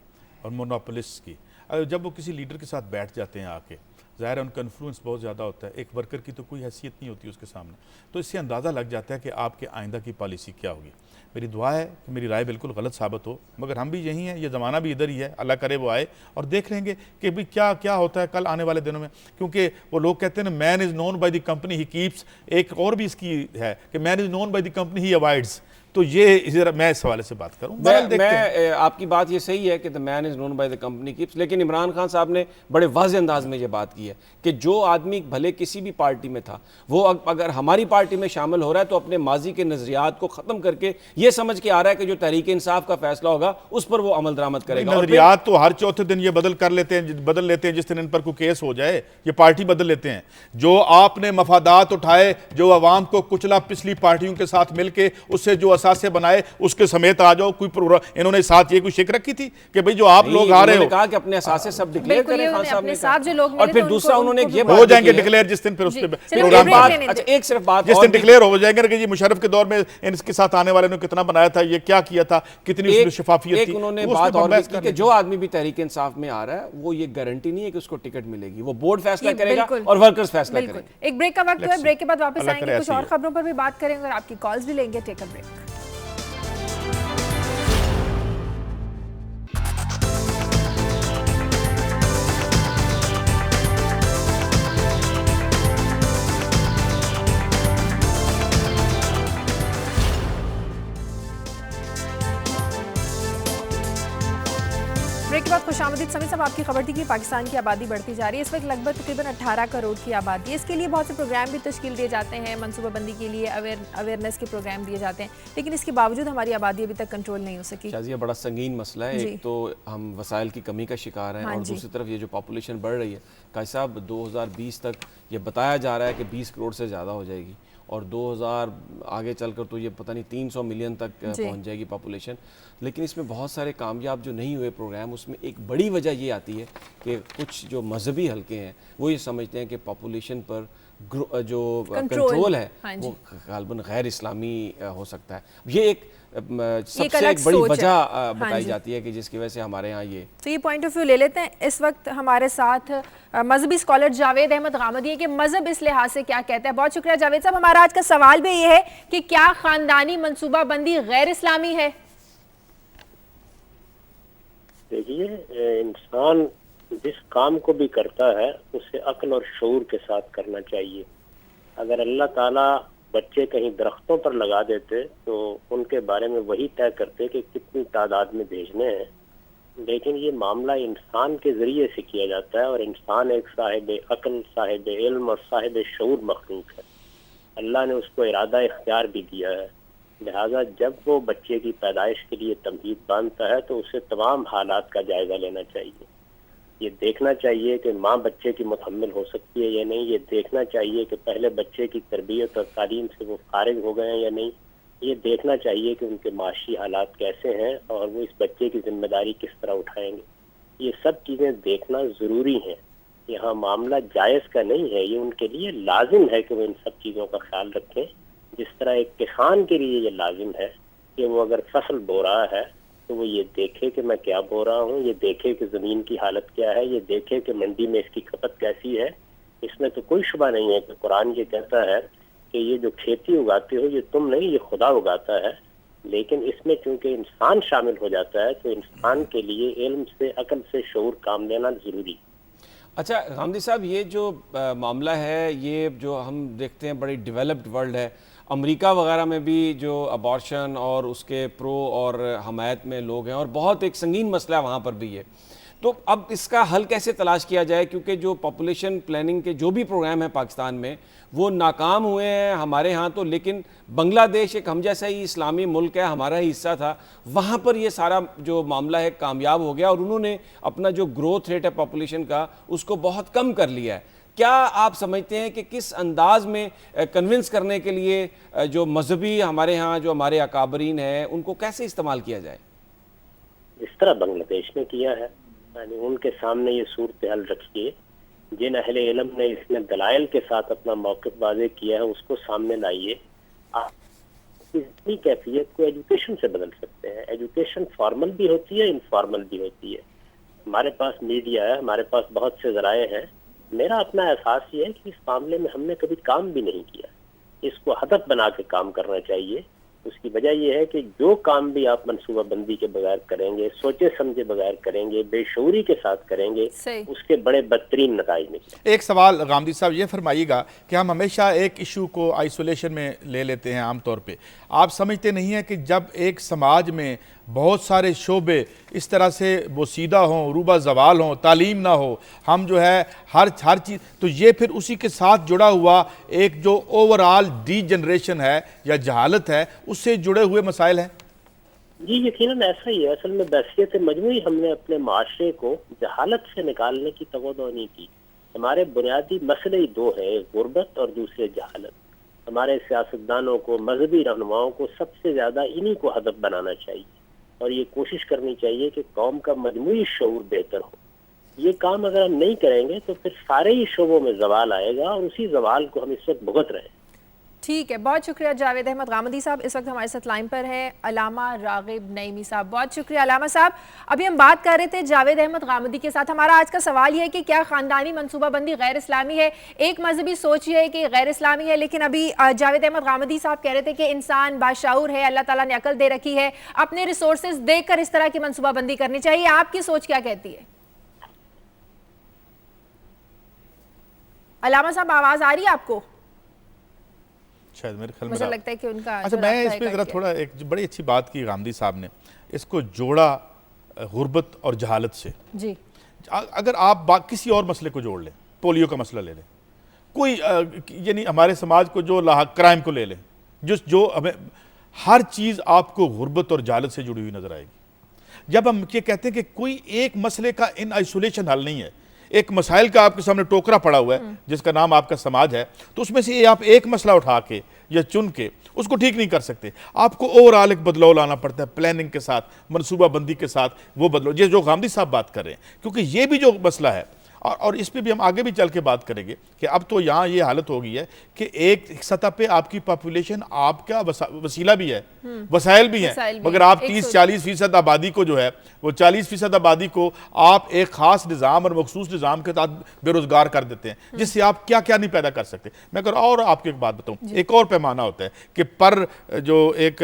[SPEAKER 3] और मोनोपोलिस्ट की, जब वो किसी लीडर के साथ बैठ जाते हैं आके ज़ाहिर है उनका इन्फ्लुएंस बहुत ज़्यादा होता है, एक वर्कर की तो कोई हैसियत नहीं होती उसके सामने, तो इससे अंदाज़ा लग जाता है कि आपके आइंदा की पॉलिसी क्या होगी। मेरी दुआ है कि मेरी राय बिल्कुल गलत साबित हो, मगर हम भी यही हैं, ये ज़माना भी इधर ही है, अल्लाह करे वो आए और देख लेंगे कि भाई क्या क्या होता है कल आने वाले दिनों में। क्योंकि वो लोग कहते हैं ना, man is known by the company he keeps, एक और भी इसकी है कि man is known by the company he avoids. तो ये जरा मैं इस हवाले से बात करूं।
[SPEAKER 2] मैं आपकी बात ये सही है कि the man is known by the company keeps, लेकिन इमरान खान साहब ने बड़े वाज़ेह अंदाज में ये बात की है कि जो आदमी भले किसी भी पार्टी में था, वो अगर हमारी पार्टी में शामिल हो रहा है तो अपने माजी के नज़रियात को ख़त्म करके ये समझ के आ रहा है कि जो तहरीक इंसाफ का फैसला होगा उस पर वो अमल दरामद करेगा।
[SPEAKER 3] नज़रियात तो हर चौथे दिन ये बदल लेते हैं, जिस दिन इन पर कोई केस हो जाए ये पार्टी बदल लेते हैं। जो आपने मफादात उठाए, जो अवाम को कुचला पिछली पार्टियों के साथ मिलकर उससे जो असासे बनाए, उसके समेत आ जाओ। कोई इन्होंने साथ ये कोई शिक रखी थी कि भाई जो आप लोग आ रहे हो,
[SPEAKER 2] कहा कि अपने असासे सब डिक्लेयर करें खान साहब ने
[SPEAKER 1] साथ जो लोग,
[SPEAKER 2] और फिर दूसरा उन्होंने ये
[SPEAKER 3] हो जाएंगे डिक्लेयर जिस दिन, फिर उस प्रोग्राम
[SPEAKER 2] एक सिर्फ बात
[SPEAKER 3] जिस दिन डिक्लेयर हो जाएंगे कि जी मुशर्रफ के दौर में इनके साथ आने वाले ने कितना बनाया था, ये क्या किया था, कितनी उसमें शफाफियत थी।
[SPEAKER 2] उन्होंने बात और की कि जो आदमी भी तहरीक इंसाफ में आ रहा है वो ये गारंटी नहीं है कि उसको टिकट मिलेगी, वो बोर्ड फैसला करेगा और वर्कर्स फैसला करेंगे।
[SPEAKER 1] एक ब्रेक का वक्त है, ब्रेक के बाद वापस आएंगे, कुछ और खबरों पर भी बात करेंगे और आपकी कॉल्स भी लेंगे। Take a break. ब्रेक के बाद खुशामदीद। समी साहब, आपकी खबर थी कि पाकिस्तान की आबादी बढ़ती जा रही है। इस वक्त लगभग तकरीबन 18 करोड़ की आबादी है। इसके लिए बहुत से प्रोग्राम भी तश्कील दिए जाते हैं, मनसूबाबंदी के लिए अवेयरनेस के प्रोग्राम दिए जाते हैं, लेकिन इसके बावजूद हमारी आबादी अभी तक कंट्रोल नहीं हो सकी।
[SPEAKER 2] शाजिया, बड़ा संगीन मसला है। एक तो हम वसाइल की कमी का शिकार हैं और दूसरी तरफ ये जो पॉपुलेशन बढ़ रही है, काजी साहब 2020 तक ये बताया जा रहा है कि 20 करोड़ से ज़्यादा हो जाएगी और 2000 आगे चलकर तो ये पता नहीं 300 मिलियन तक पहुंच जाएगी पॉपुलेशन। लेकिन इसमें बहुत सारे कामयाब जो नहीं हुए प्रोग्राम, उसमें एक बड़ी वजह ये आती है कि कुछ जो मजहबी हलके हैं वो ये समझते हैं कि पॉपुलेशन पर जो कंट्रोल है वो गालबन गैर इस्लामी हो सकता है। ये एक सबसे एक बड़ी वजह बताई जाती है कि जिसकी वजह से हमारे यहाँ ये
[SPEAKER 1] पॉइंट ऑफ व्यू ले लेते हैं। इस वक्त हमारे साथ मजहबी स्कॉलर जावेद अहमद गामदी है कि मजहब इस लिहाज से क्या कहता है। बहुत शुक्रिया जावेद साहब। हमारा आज का सवाल भी ये है कि क्या खानदानी मनसूबाबंदी गैर इस्लामी है?
[SPEAKER 6] देखिए, इंसान जिस काम को भी करता है उसे अक्ल और शऊर के साथ करना चाहिए। अगर अल्लाह ताला बच्चे कहीं दरख्तों पर लगा देते तो उनके बारे में वही तय करते कि कितनी तादाद में भेजने हैं, लेकिन ये मामला इंसान के जरिए से किया जाता है और इंसान एक साहिब अक्ल, साहिब इल्म और साहिब शऊर मखलूक है। अल्लाह ने उसको इरादा इख्तियार भी दिया है, लिहाजा जब वो बच्चे की पैदाइश के लिए तमहीद बांधता है तो उसे तमाम हालात का जायजा लेना चाहिए। ये देखना चाहिए कि माँ बच्चे की मुतहम्मिल हो सकती है या नहीं, ये देखना चाहिए कि पहले बच्चे की तरबियत और तालीम से वो फारिग हो गए हैं या नहीं, ये देखना चाहिए कि उनके माशी हालात कैसे हैं और वो इस बच्चे की जिम्मेदारी किस तरह उठाएंगे। ये सब चीज़ें देखना ज़रूरी हैं। यहाँ मामला जायज़ का नहीं है, ये उनके लिए लाजिम है कि वो इन सब चीज़ों का ख्याल रखें। जिस तरह एक किसान के लिए ये लाजिम है कि वो अगर फसल बो रहा है तो वो ये देखे कि मैं क्या बो रहा हूँ, ये देखे कि ज़मीन की हालत क्या है, ये देखे कि मंडी में इसकी खपत कैसी है। इसमें तो कोई शुबा नहीं है कि कुरान ये कहता है कि ये जो खेती उगाते हो ये तुम नहीं, ये खुदा उगाता है। लेकिन इसमें चूंकि इंसान शामिल हो जाता है तो इंसान के लिए इल्म से, अकल से, शऊर काम लेना ज़रूरी।
[SPEAKER 2] अच्छा गामदी साहब, ये जो मामला है, ये जो हम देखते हैं बड़ी डेवलप्ड वर्ल्ड है, अमेरिका वगैरह में भी जो अबॉर्शन और उसके प्रो और हमायत में लोग हैं और बहुत एक संगीन मसला वहाँ पर भी है। तो अब इसका हल कैसे तलाश किया जाए, क्योंकि जो पॉपुलेशन प्लानिंग के जो भी प्रोग्राम हैं पाकिस्तान में वो नाकाम हुए हैं हमारे यहाँ तो, लेकिन बांग्लादेश एक हम जैसा ही इस्लामी मुल्क है, हमारा ही हिस्सा था, वहाँ पर ये सारा जो मामला है कामयाब हो गया और उन्होंने अपना जो ग्रोथ रेट है पॉपुलेशन का उसको बहुत कम कर लिया है। क्या आप समझते हैं कि किस अंदाज में कन्विंस करने के लिए जो मजहबी हमारे यहाँ जो हमारे अकाबरीन हैं उनको कैसे इस्तेमाल किया जाए?
[SPEAKER 6] इस तरह बांग्लादेश में किया है, यानी उनके सामने ये सूरत हाल रखिए, जिन अहले इल्म ने इसमें दलाइल के साथ अपना मौक़िफ़ वाज़ेह किया है उसको सामने लाइए। आप इतनी कैफियत को एजुकेशन से बदल सकते हैं। एजुकेशन फॉर्मल भी होती है, इनफॉर्मल भी होती है। हमारे पास मीडिया है, हमारे पास बहुत से ज़राए हैं मेरा अपना एहसास ये है कि इस मामले में हमने कभी काम भी नहीं किया। इसको हदफ बना के काम करना चाहिए। उसकी वजह यह है कि जो काम भी आप मनसूबाबंदी के बगैर करेंगे, सोचे समझे बगैर करेंगे, बेशऊरी के साथ करेंगे, उसके बड़े बदतरीन नताइज निकले।
[SPEAKER 3] एक सवाल गामदी साहब ये फरमाइएगा कि हम हमेशा एक इशू को आइसोलेशन में ले लेते हैं आमतौर पे। आप समझते नहीं हैं कि जब एक समाज में बहुत सारे शोबे इस तरह से बोसीदा हों, रूबा जवाल हों, तालीम ना हो, हम जो है हर चीज़, तो ये फिर उसी के साथ जुड़ा हुआ एक जो ओवरऑल डी जनरेशन है या जहालत है, उससे जुड़े हुए मसाइल हैं।
[SPEAKER 6] जी यकीनन ऐसा ही है। असल में बहसियत मजमूई हमने अपने माशरे को जहालत से निकालने की तवज्जो नहीं की। हमारे बुनियादी मसले ही दो हैं, एक गुर्बत और दूसरे जहालत। हमारे सियासतदानों को, मजहबी रहनुमाओं को सबसे ज़्यादा इन्हीं को हदफ बनाना चाहिए और ये कोशिश करनी चाहिए कि कौम का मजमूई शऊर बेहतर हो। ये काम अगर हम नहीं करेंगे तो फिर सारे ही शोबों में जवाल आएगा और उसी जवाल को हम इस वक्त भुगत रहे हैं।
[SPEAKER 1] ठीक है, बहुत शुक्रिया जावेद अहमद गामदी साहब। इस वक्त हमारे साथ लाइन पर है अलामा रागिब नईमी साहब। बहुत शुक्रिया अलामा साहब। अभी हम बात कर रहे थे जावेद अहमद गामदी के साथ। हमारा आज का सवाल ये है कि क्या ख़ानदानी मनसूबाबंदी गैर इस्लामी है? एक मजहबी सोच ये है कि गैर इस्लामी है, लेकिन अभी जावेद अहमद गामदी साहब कह रहे थे कि इंसान बाशऊर है, अल्लाह ताला ने अकल दे रखी है, अपने रिसोर्सेज देखकर इस तरह की मनसूबाबंदी करनी चाहिए। आपकी सोच क्या कहती है? अलामा साहब आवाज़ आ रही है आपको?
[SPEAKER 3] शायद मेरे ख्याल में
[SPEAKER 1] मुझे लगता है कि उनका
[SPEAKER 3] अच्छा, मैं इस पे ज़रा थोड़ा एक बड़ी अच्छी बात की गामदी साहब ने, इसको जोड़ा गुर्बत और जहालत से। जी अगर आप किसी और मसले को जोड़ लें, पोलियो का मसला ले लें, कोई यानी हमारे समाज को जो क्राइम को ले लें, जो हमें हर चीज़ आपको गुर्बत और जहालत से जुड़ी हुई नजर आएगी। जब हम ये कहते हैं कि कोई एक मसले का इन आइसोलेशन हल नहीं है, एक मसाइल का आपके सामने टोकरा पड़ा हुआ है जिसका नाम आपका समाज है, तो उसमें से आप एक मसला उठा के या चुन के उसको ठीक नहीं कर सकते। आपको ओवरऑल एक बदलाव लाना पड़ता है, प्लानिंग के साथ, मनसूबाबंदी के साथ वो बदलाव, ये जो गामदी साहब बात कर रहे हैं, क्योंकि ये भी जो मसला है और इस पे भी हम आगे भी चल के बात करेंगे कि अब तो यहाँ ये हालत हो गई है कि एक सतह पे आपकी पॉपुलेशन आपका वसीला भी है, वसाइल भी हैं, मगर आप 30-40% आबादी को जो है वो 40% आबादी को आप एक खास निज़ाम और मखसूस निज़ाम के तहत बेरोजगार कर देते हैं, जिससे आप क्या क्या नहीं पैदा कर सकते। मैं अगर और आपको एक बात बताऊँ, एक और पैमाना होता है कि पर जो एक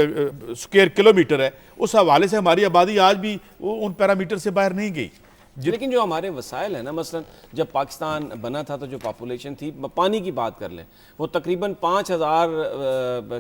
[SPEAKER 3] स्क्वायर किलोमीटर है, उस हवाले से हमारी आबादी आज भी उन पैरामीटर से बाहर नहीं गई।
[SPEAKER 2] लेकिन जो हमारे वसाइल है ना, मसलन जब पाकिस्तान बना था तो जो पॉपुलेशन थी, पानी की बात कर लें, वो तकरीबन 5000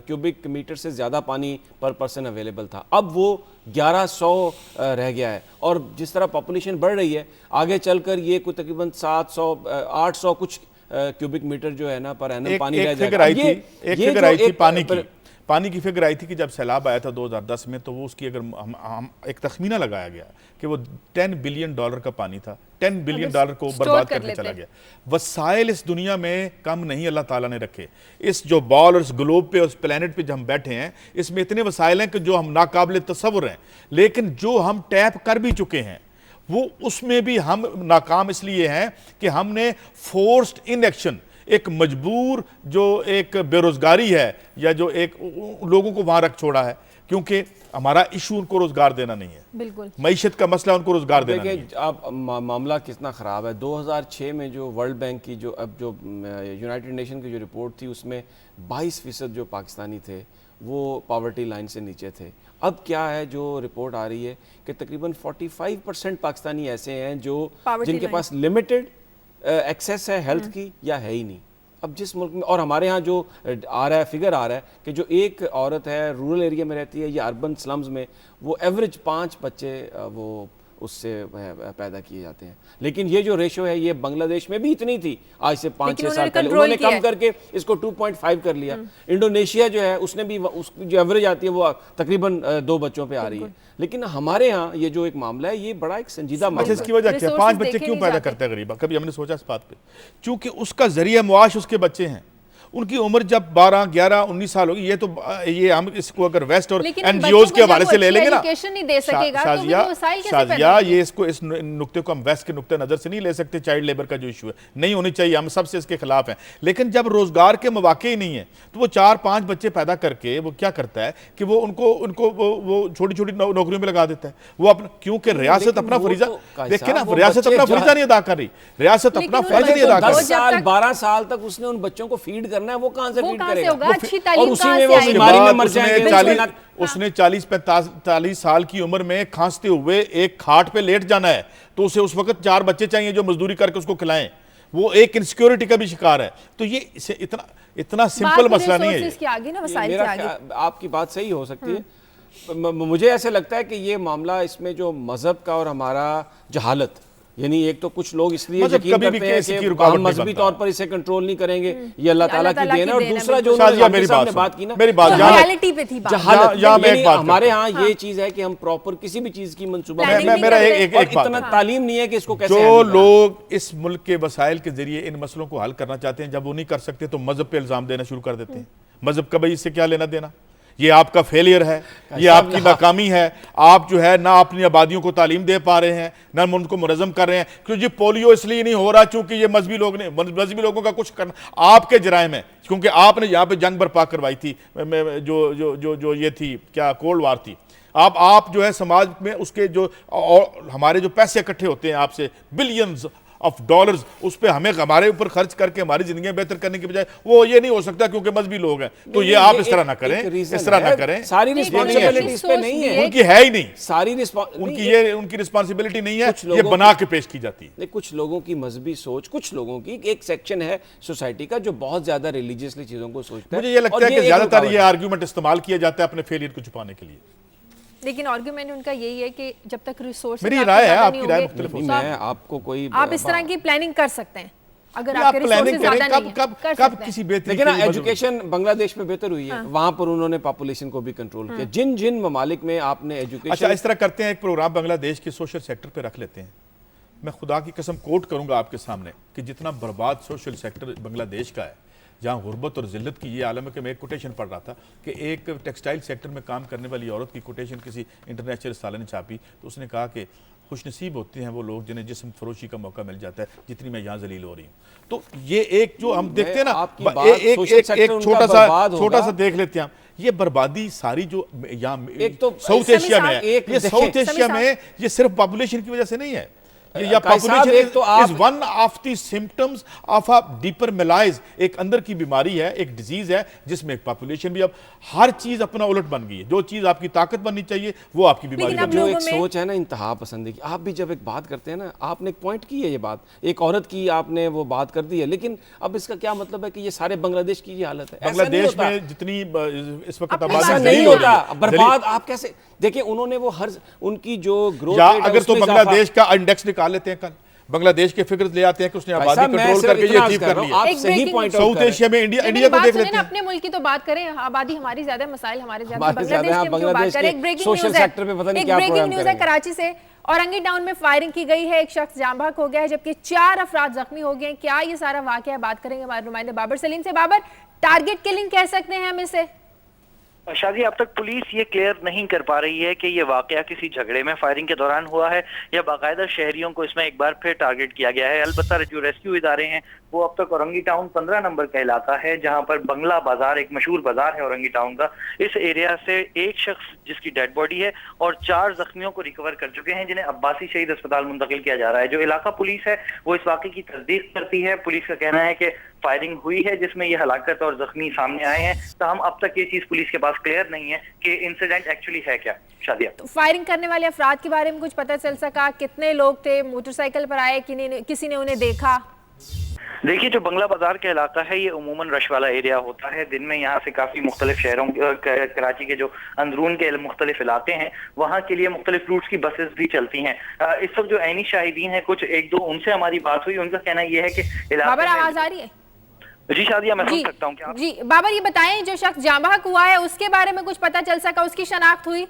[SPEAKER 2] क्यूबिक मीटर से ज़्यादा पानी पर पर्सन अवेलेबल था। अब वो 1100 रह गया है और जिस तरह पॉपुलेशन बढ़ रही है आगे चलकर ये कोई तकरीबन 700-800 कुछ क्यूबिक मीटर जो है ना पर एनम पानी रह जाएगा।
[SPEAKER 3] पानी की फिगर आई थी कि जब सैलाब आया था 2010 में, तो वो उसकी अगर हम एक तखमीना लगाया गया कि वो $10 बिलियन का पानी था, $10 बिलियन को बर्बाद करके चला गया। वसाइल इस दुनिया में कम नहीं अल्लाह ताला ने रखे। इस जो बॉल और इस ग्लोब पे, उस प्लेनेट पे जो हम बैठे हैं, इसमें इतने वसाइल हैं कि जो हम नाकाबिल तसव्वुर हैं, लेकिन जो हम टैप कर भी चुके हैं वो उसमें भी हम नाकाम इसलिए हैं कि हमने फोर्स्ड इनएक्शन, एक मजबूर जो एक बेरोजगारी है या जो एक लोगों को वहां रख छोड़ा है, क्योंकि हमारा इशू उनको रोजगार देना नहीं है, बिल्कुल मईशत का मसला उनको रोजगार देना नहीं है।
[SPEAKER 2] आप मामला कितना ख़राब है। 2006 में जो वर्ल्ड बैंक की जो यूनाइटेड नेशन की जो रिपोर्ट थी, उसमें 22% जो पाकिस्तानी थे वो पॉवर्टी लाइन से नीचे थे। अब क्या है, जो रिपोर्ट आ रही है कि तकरीबन 45% पाकिस्तानी ऐसे हैं जो जिनके पास लिमिटेड एक्सेस है हेल्थ की या है ही नहीं। अब जिस मुल्क में, और हमारे यहाँ जो आ रहा है फिगर आ रहा है कि जो एक औरत है रूरल एरिया में रहती है या अर्बन स्लम्स में, वो एवरेज 5 बच्चे वो उससे पैदा किए जाते हैं। लेकिन ये जो रेशो है ये बांग्लादेश में भी इतनी थी आज से 5-6 साल पहले, उन्होंने कम करके इसको 2.5 कर लिया। इंडोनेशिया जो है उसने भी उसकी जो एवरेज आती है वो तकरीबन 2 बच्चों पे आ रही है। लेकिन हमारे यहाँ ये जो एक मामला है ये बड़ा एक संजीदा मामला है।
[SPEAKER 3] इसकी वजह क्या है? 5 बच्चे क्यों पैदा करता है गरीबा? कभी हमने सोचा इस बात पे? चूंकि उसका जरिया मुआश उसके बच्चे हैं, उनकी उम्र जब 12, 11, 19 साल होगी, ये हम इसको अगर वेस्ट और
[SPEAKER 1] लेकिन
[SPEAKER 3] एनजीओज के हवाले से ले लेंगे ना,
[SPEAKER 1] एजुकेशन नहीं दे सकेगा तो फिर वो वसाइल कैसे पैदा
[SPEAKER 3] शाजिया,
[SPEAKER 1] होंगे?
[SPEAKER 3] ये इसको इस नुक्ते को हम वेस्ट के नुक्ते नजर से नहीं ले सकते। चाइल्ड लेबर का जो इशू है नहीं होनी चाहिए, हम सबसे इसके खिलाफ हैं। लेकिन जब रोजगार के मौके ही नहीं है तो वो 4-5 बच्चे पैदा करके वो क्या करता है कि वो उनको वो छोटी छोटी नौकरियों में लगा देता है। वो अपना, क्योंकि रियासत अपना फरीजा, देखिए ना, रियासत अपना फरीजा नहीं अदा कर रही, रियासत अपना फर्ज नहीं अदा कर रही।
[SPEAKER 2] 10 साल 12 साल तक उसने उन बच्चों को फीड करना है, वो कहां से फीड करेगा?
[SPEAKER 1] अच्छी तालीम
[SPEAKER 2] और उसी
[SPEAKER 1] कहां
[SPEAKER 2] में
[SPEAKER 1] से
[SPEAKER 2] वो
[SPEAKER 1] आएगी?
[SPEAKER 2] बीमारी में मर जाएंगे।
[SPEAKER 3] उसने 40-45 साल की उम्र में खांसते हुए एक खाट पे लेट जाना है, तो उसे उस वक्त 4 बच्चे चाहिए जो मजदूरी करके उसको खिलाएं। वो एक इनसिक्योरिटी का भी शिकार है। तो ये इतना सिंपल मसला नहीं है।
[SPEAKER 2] आपकी बात सही हो सकती है। मुझे ऐसे लगता है कि ये मामला, इसमें जो मजहब का और हमारा जहालत, यानी एक तो कुछ लोग इसलिए यकीन करते हैं कि हम मजहबी तौर पर इसे कंट्रोल नहीं करेंगे, ये अल्लाह ताला की देन है, और दूसरा जो उन्होंने सामने बात की ना,
[SPEAKER 3] मेरी बात
[SPEAKER 1] रियलिटी पे थी बात।
[SPEAKER 2] जहालत, हमारे यहाँ ये चीज है कि हम प्रॉपर किसी भी चीज की मंसूबा,
[SPEAKER 3] मेरा एक
[SPEAKER 2] इतना तालीम नहीं है कि इसको कैसे,
[SPEAKER 3] जो लोग इस मुल्क के वसाइल के जरिए इन मसलों को हल करना चाहते हैं, जब वो नहीं कर सकते तो मजहब पे इल्जाम देना शुरू कर देते हैं। मजहब का भाई इससे क्या लेना देना, ये आपका फेलियर है, ये आपकी नाकामी है। आप जो है ना अपनी आबादियों को तालीम दे पा रहे हैं, ना उनको मुनज़्ज़म कर रहे हैं। क्योंकि पोलियो इसलिए नहीं हो रहा क्योंकि ये मजहबी लोगों का कुछ करना आपके जराइम है, क्योंकि आपने यहाँ पे जंग बर्पा करवाई थी, जो ये थी क्या कोल्ड वार थी। आप जो है समाज में उसके जो और हमारे जो पैसे इकट्ठे होते हैं आपसे बिलियंस ऑफ डॉलर्स, उस पर हमें हमारे ऊपर खर्च करके हमारी जिंदगी बेहतर करने के बजाय, वो ये नहीं हो सकता क्योंकि मजहबी लोग हैं। तो ये आप इस तरह ना करें, इस तरह ना करें।
[SPEAKER 2] सारी रिस्पांसिबिलिटी इस पे नहीं है,
[SPEAKER 3] उनकी है ही नहीं,
[SPEAKER 2] सारी
[SPEAKER 3] उनकी रिस्पांसिबिलिटी नहीं है, ये बना के पेश की जाती है।
[SPEAKER 2] कुछ लोगों की मजहबी सोच, कुछ लोगों की एक सेक्शन है सोसाइटी का जो बहुत ज्यादा रिलीजियसली चीजों को सोचता है।
[SPEAKER 3] मुझे ये लगता है कि ज्यादातर ये आर्ग्यूमेंट इस्तेमाल किया जाता है अपने फेलियर को छुपाने के लिए।
[SPEAKER 1] लेकिन आर्गुमेंट उनका यही है कि जब तक रिसोर्स,
[SPEAKER 3] मेरी राय है, आपकी राय मुख्तलिफ है।
[SPEAKER 2] मैं आपको कोई,
[SPEAKER 1] आप इस तरह की प्लानिंग कर सकते हैं अगर
[SPEAKER 3] आप
[SPEAKER 1] आपके
[SPEAKER 3] प्लानिंग
[SPEAKER 1] रिसोर्सेज
[SPEAKER 3] करें,
[SPEAKER 1] ज्यादा नहीं है,
[SPEAKER 3] कब किसी बेहतरीन,
[SPEAKER 2] लेकिन ना एजुकेशन बांग्लादेश में बेहतर हुई है, वहां पर उन्होंने पॉपुलेशन को भी कंट्रोल किया। जिन ममालिक में आपने एजुकेशन,
[SPEAKER 3] अच्छा इस तरह करते हैं, एक प्रोग्राम बांग्लादेश के सोशल सेक्टर पे रख लेते हैं। मैं खुदा की कसम कोट करूंगा आपके सामने कि जितना बर्बाद सोशल सेक्टर बांग्लादेश का है, जहाँ गुर्बत और जिल्लत की ये आलम है कि मैं एक कोटेशन पढ़ रहा था कि एक टेक्सटाइल सेक्टर में काम करने वाली औरत की कोटेशन किसी इंटरनेशनल साले ने छापी, तो उसने कहा कि खुशनसीब होते हैं वो लोग जिन्हें जिस्म फरोशी का मौका मिल जाता है, जितनी मैं यहाँ जलील हो रही हूँ। तो ये एक जो हम देखते हैं ना, एक छोटा सा देख लेते हैं हम, ये बर्बादी सारी जो यहाँ
[SPEAKER 2] तो
[SPEAKER 3] साउथ एशिया में है, ये साउथ एशिया में ये सिर्फ पॉपुलेशन की वजह से नहीं है, या population is one of the symptoms of a deeper malaise. एक अंदर की बीमारी है, एक डिजीज है जिसमें एक पॉपुलेशन भी, अब हर चीज अपना उलट बन गई है। जो चीज आपकी ताकत बननी चाहिए वो आपकी बीमारी बन
[SPEAKER 2] जो एक सोच है ना इंतहा पसंदी की। आप भी जब एक बात करते हैं ना, आपने एक पॉइंट की है, ये बात एक औरत की आपने वो बात कर दी है, लेकिन अब इसका क्या मतलब है कि ये सारे बांग्लादेश की ये हालत है?
[SPEAKER 3] बांग्लादेश में जितनी इस वक्त
[SPEAKER 2] आबादी नहीं होता, बर्बाद आप कैसे देखिए, उन्होंने वो हर उनकी जो ग्रोथ रेट,
[SPEAKER 3] अगर तो बांग्लादेश का इंडेक्स निकाल लेते हैं, कल बांग्लादेश के फिगर्स ले आते हैं कि उसने आबादी कंट्रोल करके ये अचीव कर लिया।
[SPEAKER 2] आप सही पॉइंट
[SPEAKER 3] साउथ एशिया में इंडिया को देख लेते हैं।
[SPEAKER 1] अपने मुल्क की तो बात करें, आबादी हमारी ज्यादा, मसाइल हमारे ज्यादा, बांग्लादेश
[SPEAKER 2] की बात करें। सोशल सेक्टर पे पता नहीं क्या प्रोग्राम
[SPEAKER 1] न्यूज़ है कराची से, औरंगी टाउन में फायरिंग की गई है, एक शख्स जान बहक हो गया है जबकि 4 अफराद जख्मी हो गए हैं। क्या ये सारा वाकया, बात करेंगे हमारे नुमाइंदे बाबर सलीम से। बाबर, टारगेट किलिंग कह सकते हैं हम इसे?
[SPEAKER 7] शादी, अब तक पुलिस ये क्लियर नहीं कर पा रही है कि ये वाकया किसी झगड़े में फायरिंग के दौरान हुआ है या बाकायदा शहरियों को इसमें एक बार फिर टारगेट किया गया है। अलबत्ता जो रेस्क्यू इदारे हैं वो अब तक औरंगी टाउन 15 नंबर का इलाका है, जहां पर बंगला बाजार, एक मशहूर बाजार है औरंगी टाउन का, इस एरिया से एक शख्स जिसकी डेड बॉडी है और 4 जख्मियों को रिकवर कर चुके हैं, जिन्हें अब्बासी शहीद अस्पताल मुंतकिल किया जा रहा है। जो इलाका पुलिस है वो इस वाकये की तस्दीक करती है। पुलिस का कहना है कि फायरिंग हुई है जिसमें ये हलाकत और जख्मी सामने आए हैं, तो हम अब तक ये चीज पुलिस के पास क्लियर नहीं है कि इंसिडेंट एक्चुअली है क्या। शादिया,
[SPEAKER 1] तो फायरिंग करने वाले अफराद के बारे में कुछ पता चल सका? कितने लोग थे, मोटरसाइकिल पर आए, किसी ने उन्हें देखा?
[SPEAKER 7] देखिए, जो बंगला बाजार का इलाका है ये उमूमन रश वाला एरिया होता है। दिन में यहाँ से काफी मुख्तलिफ शहरों, कराची के जो अंदरून के मुख्तलिफ इलाके हैं वहाँ के लिए मुख्तलिफ रूट्स की बसेस भी चलती हैं। इस वक्त जो ऐनी शाहिदीन है, कुछ 1-2 उनसे हमारी बात हुई, उनका कहना यह है कि
[SPEAKER 1] बाबर, आवाज आ रही है?
[SPEAKER 7] जी शादिया, मैं सुन सकता हूँ क्या?
[SPEAKER 1] जी बाबर, ये बताएं जो शख्स जाँ बहक हुआ है उसके बारे में कुछ पता चल सका, उसकी शनाख्त हुई?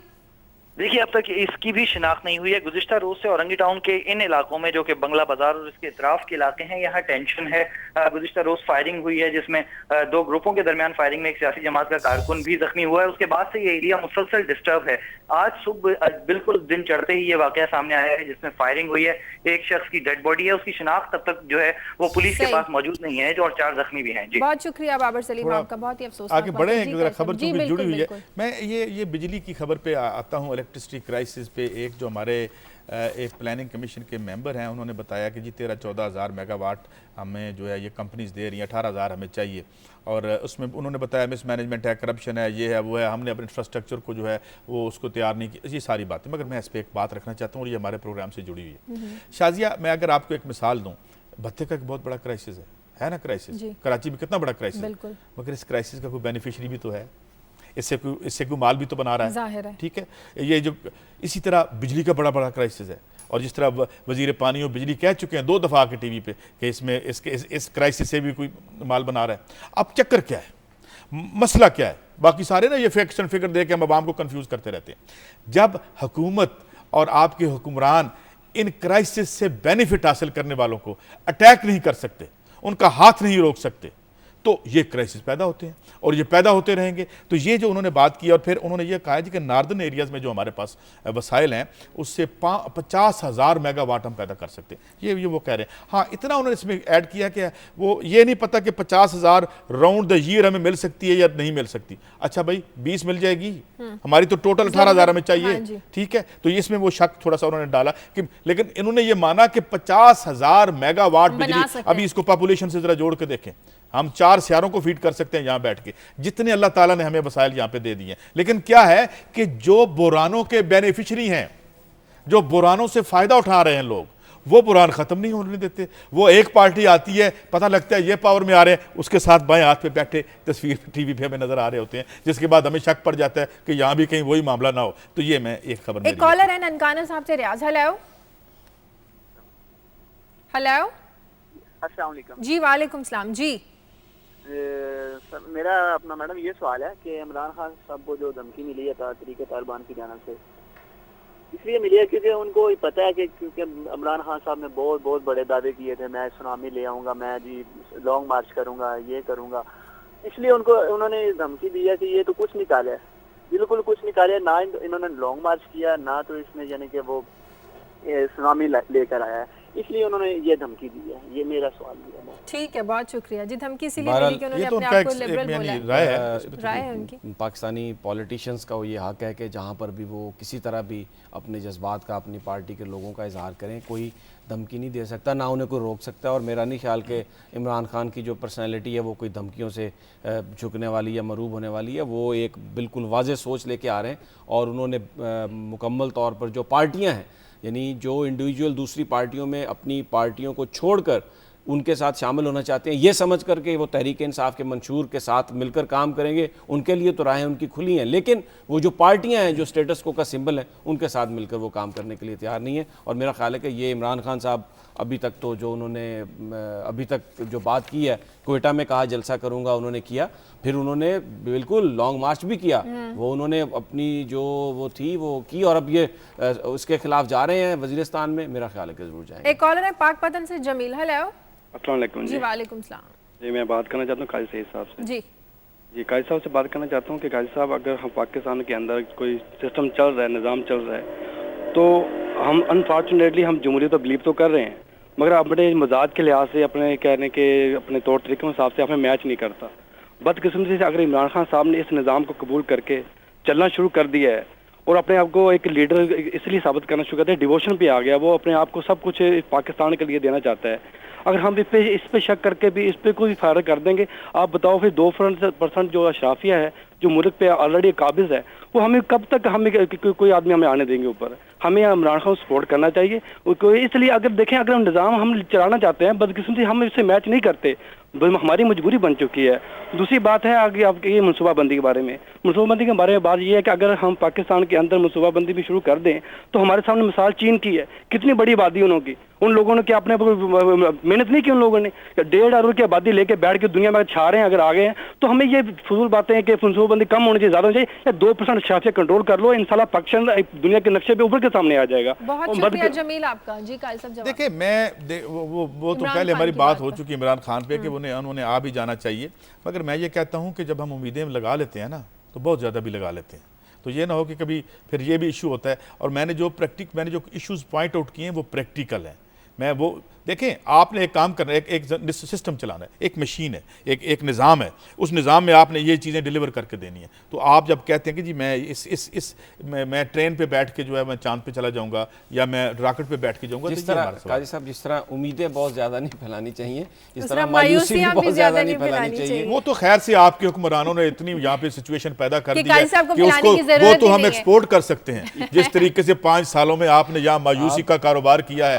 [SPEAKER 7] देखिए, अब तक इसकी भी शिनाख्त नहीं हुई है। गुज़िश्ता रोज से औरंगी टाउन के इन इलाकों में, जो कि बंगला बाजार और इसके इतराफ के इलाके हैं, यहाँ टेंशन है। गुज़िश्ता रोज फायरिंग हुई है, जिसमें दो ग्रुपों के दरमियान फायरिंग में एक सियासी जमात का कारकुन भी जख्मी हुआ है। उसके बाद से ये एरिया मुसलसल डिस्टर्ब है। आज सुबह बिल्कुल दिन चढ़ते ही ये वाकया सामने आया है, जिसमें फायरिंग हुई है। एक शख्स की डेड बॉडी है, उसकी शिनाख्त तब तक जो है वो पुलिस के पास मौजूद नहीं है, और 4 जख्मी भी हैं। जी,
[SPEAKER 1] बहुत शुक्रिया बाबर सलीम, आपका बहुत ही अफसोस।
[SPEAKER 3] आगे बढ़े हैं, जरा खबर चूंकि जुड़ी हुई है। मैं ये बिजली की खबर पे आता हूँ, इलेक्ट्रिसिटी क्राइसिस पे। एक जो हमारे एक प्लानिंग कमीशन के मेंबर हैं, उन्होंने बताया कि जी 13-14 हज़ार मेगावाट हमें जो है ये कंपनीज दे रही हैं, 18 हज़ार हमें चाहिए। और उसमें उन्होंने बताया मिसमैनेजमेंट है, करप्शन है, ये है वो है, हमने अपने इंफ्रास्ट्रक्चर को जो है वो उसको तैयार नहीं किया, ये सारी बातें। मगर मैं इस पर एक बात रखना चाहता हूँ और ये हमारे प्रोग्राम से जुड़ी हुई है। शाजिया, मैं अगर आपको एक मिसाल दूँ, भत्ते का एक बहुत बड़ा क्राइसिस है ना, क्राइसिस कराची में कितना बड़ा क्राइसिस है, मगर इस क्राइसिस का कोई बेनिफिशरी भी तो है, इससे कोई माल भी तो बना रहा है,
[SPEAKER 1] जाहिर है।
[SPEAKER 3] ठीक है। ये जो इसी तरह बिजली का बड़ा क्राइसिस है, और जिस तरह वजीर पानी और बिजली कह चुके हैं 2 दफ़ा आके टीवी पे कि इसमें इस क्राइसिस से भी कोई माल बना रहा है। अब चक्कर क्या है, मसला क्या है? बाकी सारे ना ये फैक्ट्स एंड फिगर दे के हम आवाम को कंफ्यूज करते रहते हैं। जब हुकूमत और आपके हुक्मरान इन क्राइसिस से बेनिफिट हासिल करने वालों को अटैक नहीं कर सकते, उनका हाथ नहीं रोक सकते, तो ये क्राइसिस पैदा होते हैं और ये पैदा होते रहेंगे। तो ये जो उन्होंने बात की, और फिर उन्होंने ये कहा कि नार्दर्न एरियाज़ में जो हमारे पास वसाइल हैं उससे 50 हज़ार मेगावाट हम पैदा कर सकते हैं, ये वो कह रहे हैं। हाँ, इतना उन्होंने इसमें ऐड किया कि वो ये नहीं पता कि 50 हज़ार राउंड द ईयर हमें मिल सकती है या नहीं मिल सकती। अच्छा भाई, 20 मिल जाएगी, हमारी तो टोटल 18 हज़ार हमें चाहिए, ठीक है। तो इसमें वो शक थोड़ा सा उन्होंने डाला कि, लेकिन इन्होंने ये माना कि 50 हज़ार मेगावाट बिजली, अभी इसको पॉपुलेशन से जरा जोड़ के देखें, हम 4 शहरों को फीड कर सकते हैं यहाँ बैठ के, जितने अल्लाह ताला ने हमें वसाइल यहाँ पे दे दिए हैं। लेकिन क्या है कि जो बुरानों के बेनिफिशरी हैं, जो बुरानों से फायदा उठा रहे हैं लोग, वो बुरान खत्म नहीं होने देते। वो एक पार्टी आती है, पता लगता है ये पावर में आ रहे हैं, उसके साथ बाएं हाथ पे बैठे तस्वीर टीवी पे हमें नजर आ रहे होते हैं, जिसके बाद हमें शक पड़ जाता है कि यहाँ भी कहीं वही मामला ना हो। तो ये मैं एक खबर,
[SPEAKER 1] एक कॉलर है ननकाना साहब से, रियाज। हेलो
[SPEAKER 8] अस्सलाम वालेकुम
[SPEAKER 1] जी। वालेकुम सलाम जी।
[SPEAKER 8] सर, मेरा अपना मैडम ये सवाल है कि इमरान खान साहब को जो धमकी मिली है तहरीक तालिबान की जानिब से, इसलिए मिली है क्योंकि उनको पता है कि क्योंकि इमरान खान साहब ने बहुत बड़े दावे किए थे, मैं सुनामी ले आऊँगा, मैं जी लॉन्ग मार्च करूँगा, ये करूँगा, इसलिए उन्होंने धमकी दी है कि ये तो कुछ निकाले, बिल्कुल कुछ निकाले ना। इन्होंने लॉन्ग मार्च किया ना, तो इसमें यानी कि वो सुनामी लेकर आया है, इसलिए उन्होंने ये धमकी दी है। ये मेरा सवाल है।
[SPEAKER 1] ठीक है, बहुत शुक्रिया जी। धमकी इसीलिए मिली कि उन्होंने अपने आप को लिबरल बोला है। राय है उनकी।
[SPEAKER 2] पाकिस्तानी पॉलिटिशियंस का वो ये हक है कि जहाँ पर भी वो किसी तरह भी अपने जज्बात का, अपनी पार्टी के लोगों का इजहार करें, कोई धमकी नहीं दे सकता, ना उन्हें कोई रोक सकता। और मेरा नहीं ख्याल कि इमरान खान की जो पर्सनैलिटी है वो कोई धमकियों से झुकने वाली या मरूब होने वाली है। वो एक बिल्कुल वाज़ेह सोच लेके आ रहे हैं, और उन्होंने मुकम्मल तौर पर जो पार्टियाँ हैं, यानी जो इंडिविजुअल दूसरी पार्टियों में अपनी पार्टियों को छोड़कर उनके साथ शामिल होना चाहते हैं, ये समझ कर के वो तहरीक इंसाफ के मंशूर के साथ मिलकर काम करेंगे, उनके लिए तो राहें उनकी खुली हैं। लेकिन वो जो पार्टियां हैं, जो स्टेटस को का सिंबल है, उनके साथ मिलकर वो काम करने के लिए तैयार नहीं है। और मेरा ख्याल है कि ये इमरान खान साहब अभी तक तो जो उन्होंने अभी तक जो बात की है, कोयटा में कहा जलसा करूँगा, उन्होंने किया, फिर उन्होंने बिल्कुल लॉन्ग मार्च भी किया, वो उन्होंने अपनी जो वो थी वो की, और अब ये उसके खिलाफ जा रहे हैं वजीरिस्तान में। मेरा ख्याल है कि जरूर जाएंगे।
[SPEAKER 1] एक कॉलर है पाकपतन से, जमील। हेलो।
[SPEAKER 9] अस्सलाम वालेकुम
[SPEAKER 1] जी। वालेकुम सलाम
[SPEAKER 9] जी। मैं बात करना चाहता हूँ काजी सईद साहब से।
[SPEAKER 1] जी
[SPEAKER 9] काजी साहब से बात करना चाहता हूँ कि काजी साहब, अगर हम पाकिस्तान के अंदर कोई सिस्टम चल रहा है, निज़ाम चल रहा है, तो हम अनफॉर्चुनेटली हम जमहूरियत तो बिलीव तो कर रहे हैं, मगर अपने मजाज के लिहाज से, अपने कहने के अपने तौर तरीके के हिसाब से हमें मैच नहीं करता। बदकिस्मती से अगर इमरान खान साहब ने इस निज़ाम को कबूल करके चलना शुरू कर दिया है और अपने आप को एक लीडर इसलिए साबित करना शुरू करते हैं, डिवोशन पे आ गया, वो अपने आप को सब कुछ पाकिस्तान के लिए देना चाहता है। अगर हम इस पे शक करके भी इस पे कोई फायर कर देंगे, आप बताओ फिर 2% जो अशराफिया है, जो मुल्क पे ऑलरेडी काबिज है, वो हमें कब तक हमें कोई आदमी हमें आने देंगे ऊपर? हमें इमरान खान को सपोर्ट करना चाहिए। इसलिए अगर देखें, अगर हम निज़ाम हम चलाना चाहते हैं, बदकिस्मती हम इससे मैच नहीं करते। हमारी मजबूरी बन चुकी है। दूसरी बात है आगे आपकी मनसूबाबंदी के बारे में। मनसूबाबंदी के बारे में बात यह है कि अगर हम पाकिस्तान के अंदर मनसूबाबंदी भी शुरू कर दें तो हमारे सामने मिसाल चीन की है, कितनी बड़ी आबादी उनकी, उन लोगों ने क्या अपने मेहनत नहीं की, उन लोगों ने 1.5 अरब की आबादी लेके बैठ के दुनिया में छा रहे हैं। अगर आ गए हैं तो हमें ये फजूल बातें हैं कि मनसूबाबंदी कम होनी चाहिए, ज्यादा होनी चाहिए, या 2% शराफिया कंट्रोल कर लो, इंशाल्लाह पाकिस्तान दुनिया के नक्शे पे उभर के सामने आ जाएगा।
[SPEAKER 1] बहुत शुक्रिया जमील आपका। जी कायल साहब जवाब।
[SPEAKER 3] देखिए वो तो पहले हमारी बात हो चुकी है इमरान खान पे कि उन्होंने आ भी जाना चाहिए, मगर मैं ये कहता हूँ कि जब हम उम्मीदें लगा लेते हैं ना तो बहुत ज़्यादा भी लगा लेते हैं, तो ये ना हो कि कभी फिर ये भी इशू होता है। और मैंने जो इश्यूज पॉइंट आउट किए हैं वो प्रैक्टिकल हैं। मैं वो देखें, आपने एक काम करना है, एक सिस्टम चलाना है, एक मशीन है, एक निज़ाम है, उस निज़ाम में आपने ये चीज़ें डिलीवर करके देनी है। तो आप जब कहते हैं कि जी मैं मैं ट्रेन पे बैठ के जो है मैं चांद पे चला जाऊंगा या मैं रॉकेट पे बैठ के जाऊंगा,
[SPEAKER 2] जिस तरह काजी साहब जिस तरह उम्मीदें बहुत ज़्यादा नहीं फैलानी चाहिए, जिस तरह मायूसी भी बहुत ज़्यादा नहीं फैलानी चाहिए।
[SPEAKER 3] वो तो खैर से आपके हुक्मरानों ने इतनी यहाँ पे सिचुएशन पैदा कर दी है कि उसको वो तो हम एक्सपोर्ट कर सकते हैं। जिस तरीके से 5 सालों में आपने यहाँ मायूसी का कारोबार किया है,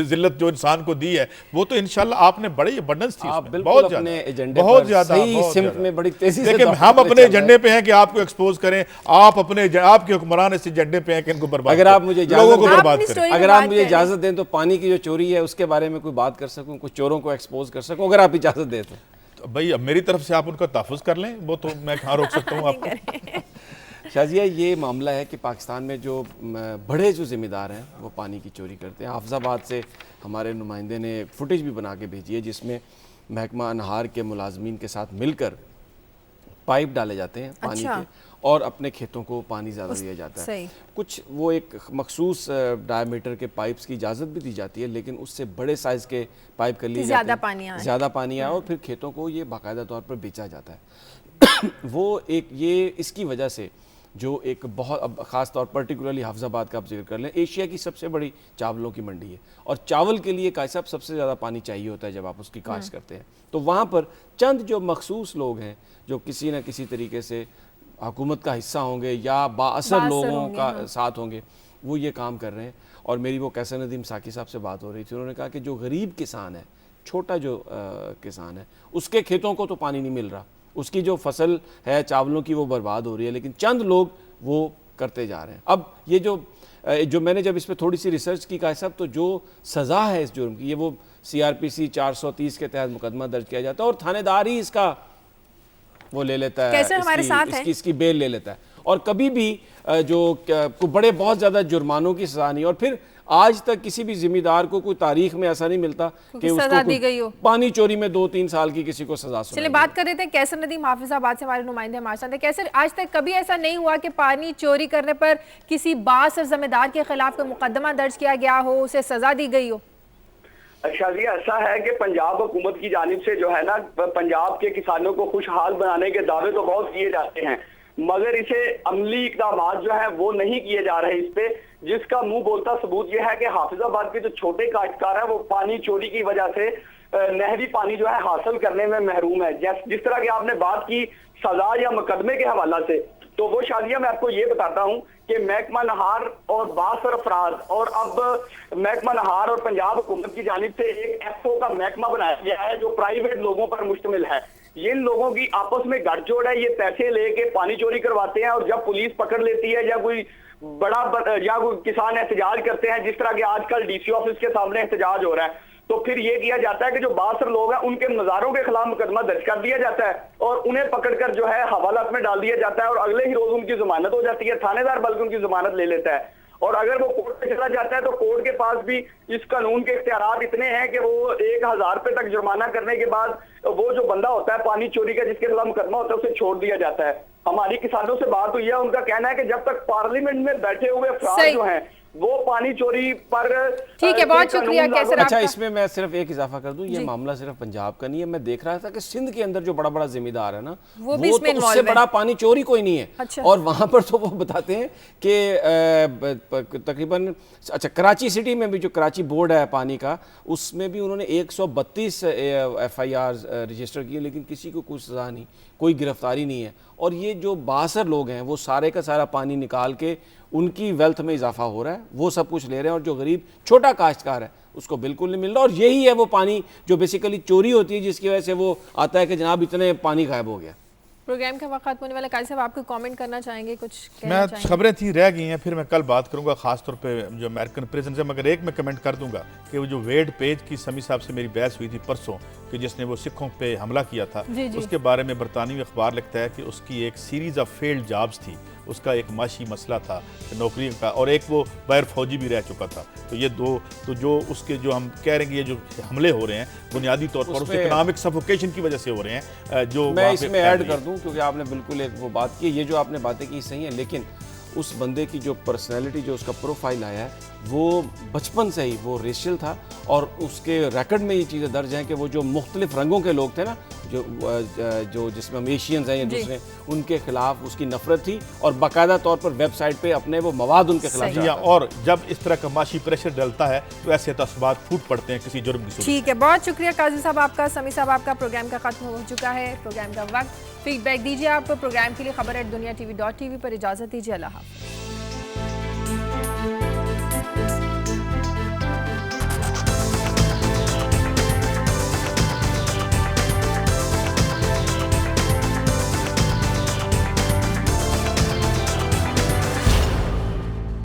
[SPEAKER 3] जिल्लत जो इंसान को दी है, वो तो इंशाल्लाह आपने बड़ी अबंडेंस थी, बहुत ज्यादा सिमत में बड़ी तेजी से। हम अपने एजेंडे पे हैं कि आपको एक्सपोज करें, आपके हुक्मरान इस एजेंडे पे हैं कि इनको बर्बाद,
[SPEAKER 2] अगर आप मुझे
[SPEAKER 3] लोगों को बर्बाद करें।
[SPEAKER 2] अगर आप मुझे इजाजत दें तो पानी की जो चोरी है उसके बारे में कोई बात कर सकूं, कुछ चोरों को एक्सपोज कर सकूं, अगर आप इजाजत दें तो
[SPEAKER 3] भाई अब मेरी तरफ से आप उनका तहफ़्फ़ुज़ कर लें, वो तो मैं कहाँ रोक सकता हूँ आपको।
[SPEAKER 2] शाजिया, ये मामला है कि पाकिस्तान में जो बड़े जो ज़िम्मेदार हैं वो पानी की चोरी करते हैं। हाफिज़ाबाद से हमारे नुमाइंदे ने फुटेज भी बना के भेजी है जिसमें महकमा अनहार के मुलाजमीन के साथ मिलकर पाइप डाले जाते हैं पानी के, और अपने खेतों को पानी ज़्यादा दिया जाता है। कुछ वो एक मखसूस डायमीटर के पाइप्स की इजाज़त भी दी जाती है, लेकिन उससे बड़े साइज़ के पाइप कर लिए ज़्यादा पानी आए और फिर खेतों को ये बाकायदा तौर पर बेचा जाता है। वो एक ये इसकी वजह से जो एक बहुत, अब ख़ास तौर पर्टिकुलरली हाफिज़ाबाद का आप जिक्र कर लें, एशिया की सबसे बड़ी चावलों की मंडी है और चावल के लिए कायद साहब सबसे ज़्यादा पानी चाहिए होता है जब आप उसकी काश्त करते हैं। तो वहाँ पर चंद जो मखसूस लोग हैं जो किसी न किसी तरीके से हुकूमत का हिस्सा होंगे या बाअसर लोगों का साथ होंगे, वो ये काम कर रहे हैं। और मेरी वो कैसर नदीम साकी साहब से बात हो रही थी, उन्होंने कहा कि जो गरीब किसान है, छोटा जो किसान है, उसके खेतों को तो पानी नहीं मिल रहा, उसकी जो फसल है चावलों की वो बर्बाद हो रही है, लेकिन चंद लोग वो करते जा रहे हैं। अब ये जो मैंने जब इस पर थोड़ी सी रिसर्च की का सब, तो जो सज़ा है इस जुर्म की, ये वो CRPC 430 के तहत मुकदमा दर्ज किया जाता है और थानेदार ही इसका वो ले लेता है, इसकी बेल ले लेता है, और कभी भी जो बड़े बहुत ज़्यादा जुर्मानों की सज़ा नहीं। और फिर आज तक किसी भी जिम्मेदार को कोई तारीख में ऐसा नहीं मिलता कि
[SPEAKER 1] सजा दी गई हो,
[SPEAKER 2] पानी चोरी में 2-3 साल की किसी को सजा।
[SPEAKER 1] चलिए बात कर रहे थे कैसर नदीम हाफिज़ाबाद से हमारे नुमाइंदे हमारे साथ हैं। कैसर, आज तक कभी ऐसा नहीं हुआ कि पानी चोरी करने पर किसी बास और जिम्मेदार के खिलाफ कोई मुकदमा दर्ज किया गया हो, उसे सजा दी गई हो?
[SPEAKER 10] अच्छा जी, ऐसा है कि पंजाब हुकूमत की जानिब से जो है ना, पंजाब के किसानों को खुशहाल बनाने के दावे तो बहुत किए जाते हैं, मगर इसे अमली इकदाम जो है वो नहीं किए जा रहे इस पे, जिसका मुंह बोलता सबूत यह है कि हाफिजाबाद के जो छोटे काश्तकार है वो पानी चोरी की वजह से नहरी पानी जो है हासिल करने में महरूम है। जिस तरह की आपने बात की सजा या मुकदमे के हवाला से, तो वो शादियां मैं आपको ये बताता हूँ कि महकमा नहार और बासर अफराद और अब महकमा नहार और पंजाब हुकूमत की जानिब से एक FO का महकमा बनाया गया है जो प्राइवेट लोगों पर मुश्तमिल है। इन लोगों की आपस में गठजोड़ है, ये पैसे लेके पानी चोरी करवाते हैं और जब पुलिस पकड़ लेती है या कोई कोई किसान एहतजाज करते हैं, जिस तरह के आजकल DC ऑफिस के सामने एहतजाज हो रहा है, तो फिर ये किया जाता है कि जो बासर लोग हैं उनके मज़ारों के खिलाफ मुकदमा दर्ज कर दिया जाता है और उन्हें पकड़कर जो है हवालात में डाल दिया जाता है और अगले ही रोज उनकी जमानत हो जाती है। थानेदार बल्कि उनकी जमानत ले लेता है और अगर वो कोर्ट पे चला जाता है तो कोर्ट के पास भी इस कानून के इख्तियारात इतने हैं कि वो 1000 रुपए तक जुर्माना करने के बाद वो जो बंदा होता है पानी चोरी का जिसके खिलाफ मुकदमा होता है उसे छोड़ दिया जाता है। हमारी किसानों से बात हुई है, उनका कहना है कि जब तक पार्लियामेंट में बैठे हुए अफराद जो हैं वो पानी चोरी पर,
[SPEAKER 1] ठीक है, बहुत शुक्रिया कैसर।
[SPEAKER 2] अच्छा, इसमें मैं सिर्फ एक इजाफा कर दूं, ये मामला सिर्फ पंजाब का नहीं है। मैं देख रहा था कि सिंध के अंदर जो बड़ा बड़ा जिम्मेदार है ना, वो तो उससे बड़ा पानी चोरी कोई नहीं है। अच्छा। और वहां पर तो वो बताते हैं कि तकरीबन, अच्छा, कराची सिटी में भी जो कराची बोर्ड है पानी का, उसमें भी उन्होंने 132 FIR रजिस्टर किए, लेकिन किसी को कोई सजा नहीं, कोई गिरफ्तारी नहीं है। और ये जो 62 लोग हैं वो सारे का सारा पानी निकाल के उनकी वेल्थ में इजाफा हो रहा है, वो सब कुछ ले रहे हैं, और जो गरीब छोटा काश्तकार है उसको बिल्कुल नहीं मिल रहा। और यही है वो पानी जो बेसिकली चोरी होती है, जिसकी वजह से वो आता है कि जनाब इतने पानी गायब हो गया।
[SPEAKER 1] प्रोग्राम का वक्त खत्म होने वाला, काजी साहब आपको कमेंट करना चाहेंगे, कुछ कहना
[SPEAKER 3] मैं
[SPEAKER 1] चाहेंगे?
[SPEAKER 3] खबरें थी रह गई हैं, फिर मैं कल बात करूंगा खास तौर पे जो अमेरिकन प्रिजन से। मगर एक मैं कमेंट कर दूंगा कि वो जो वेड पेज की समी साहब से मेरी बहस हुई थी परसों कि जिसने वो सिखों पे हमला किया था, उसके बारे में बरतानवी अखबार लिखता है कि उसकी एक सीरीज ऑफ फेल्ड जॉब्स थी, उसका एक माशी मसला था नौकरी का, और एक वो गैर फौजी भी रह चुका था। तो ये दो, तो जो उसके जो हम कह रहे हैं ये जो हमले हो रहे हैं बुनियादी तौर पर उस इकोनॉमिक सफोकेशन की वजह से हो रहे हैं। जो
[SPEAKER 2] मैं इसमें ऐड कर दूं, क्योंकि आपने बिल्कुल एक वो बात की, ये जो आपने बातें की सही है, लेकिन उस बंदे की जो पर्सनैलिटी, जो उसका प्रोफाइल आया है, वो बचपन से ही वो रेशियल था, और उसके रिकॉर्ड में ये चीज़ें दर्ज हैं कि वो जो मुख्तलिफ रंगों के लोग थे ना, जो जिसमें हम एशियंस हैं या दूसरे, उनके खिलाफ उसकी नफरत थी, और बाकायदा तौर पर वेबसाइट पे अपने वो मवाद उनके खिलाफ।
[SPEAKER 3] और जब इस तरह का माशी प्रेशर डलता है तो ऐसे तस्बात फूट पड़ते हैं किसी जुर्म की सूरत।
[SPEAKER 1] ठीक है, बहुत शुक्रिया काजी साहब आपका, समी साहब आपका। प्रोग्राम का खत्म हो चुका है, प्रोग्राम का वक्त। फीडबैक दीजिए आप प्रोग्राम के लिए खबर@दुनिया TV.tv पर। इजाजत दीजिए, अल्लाह हाफ़िज़।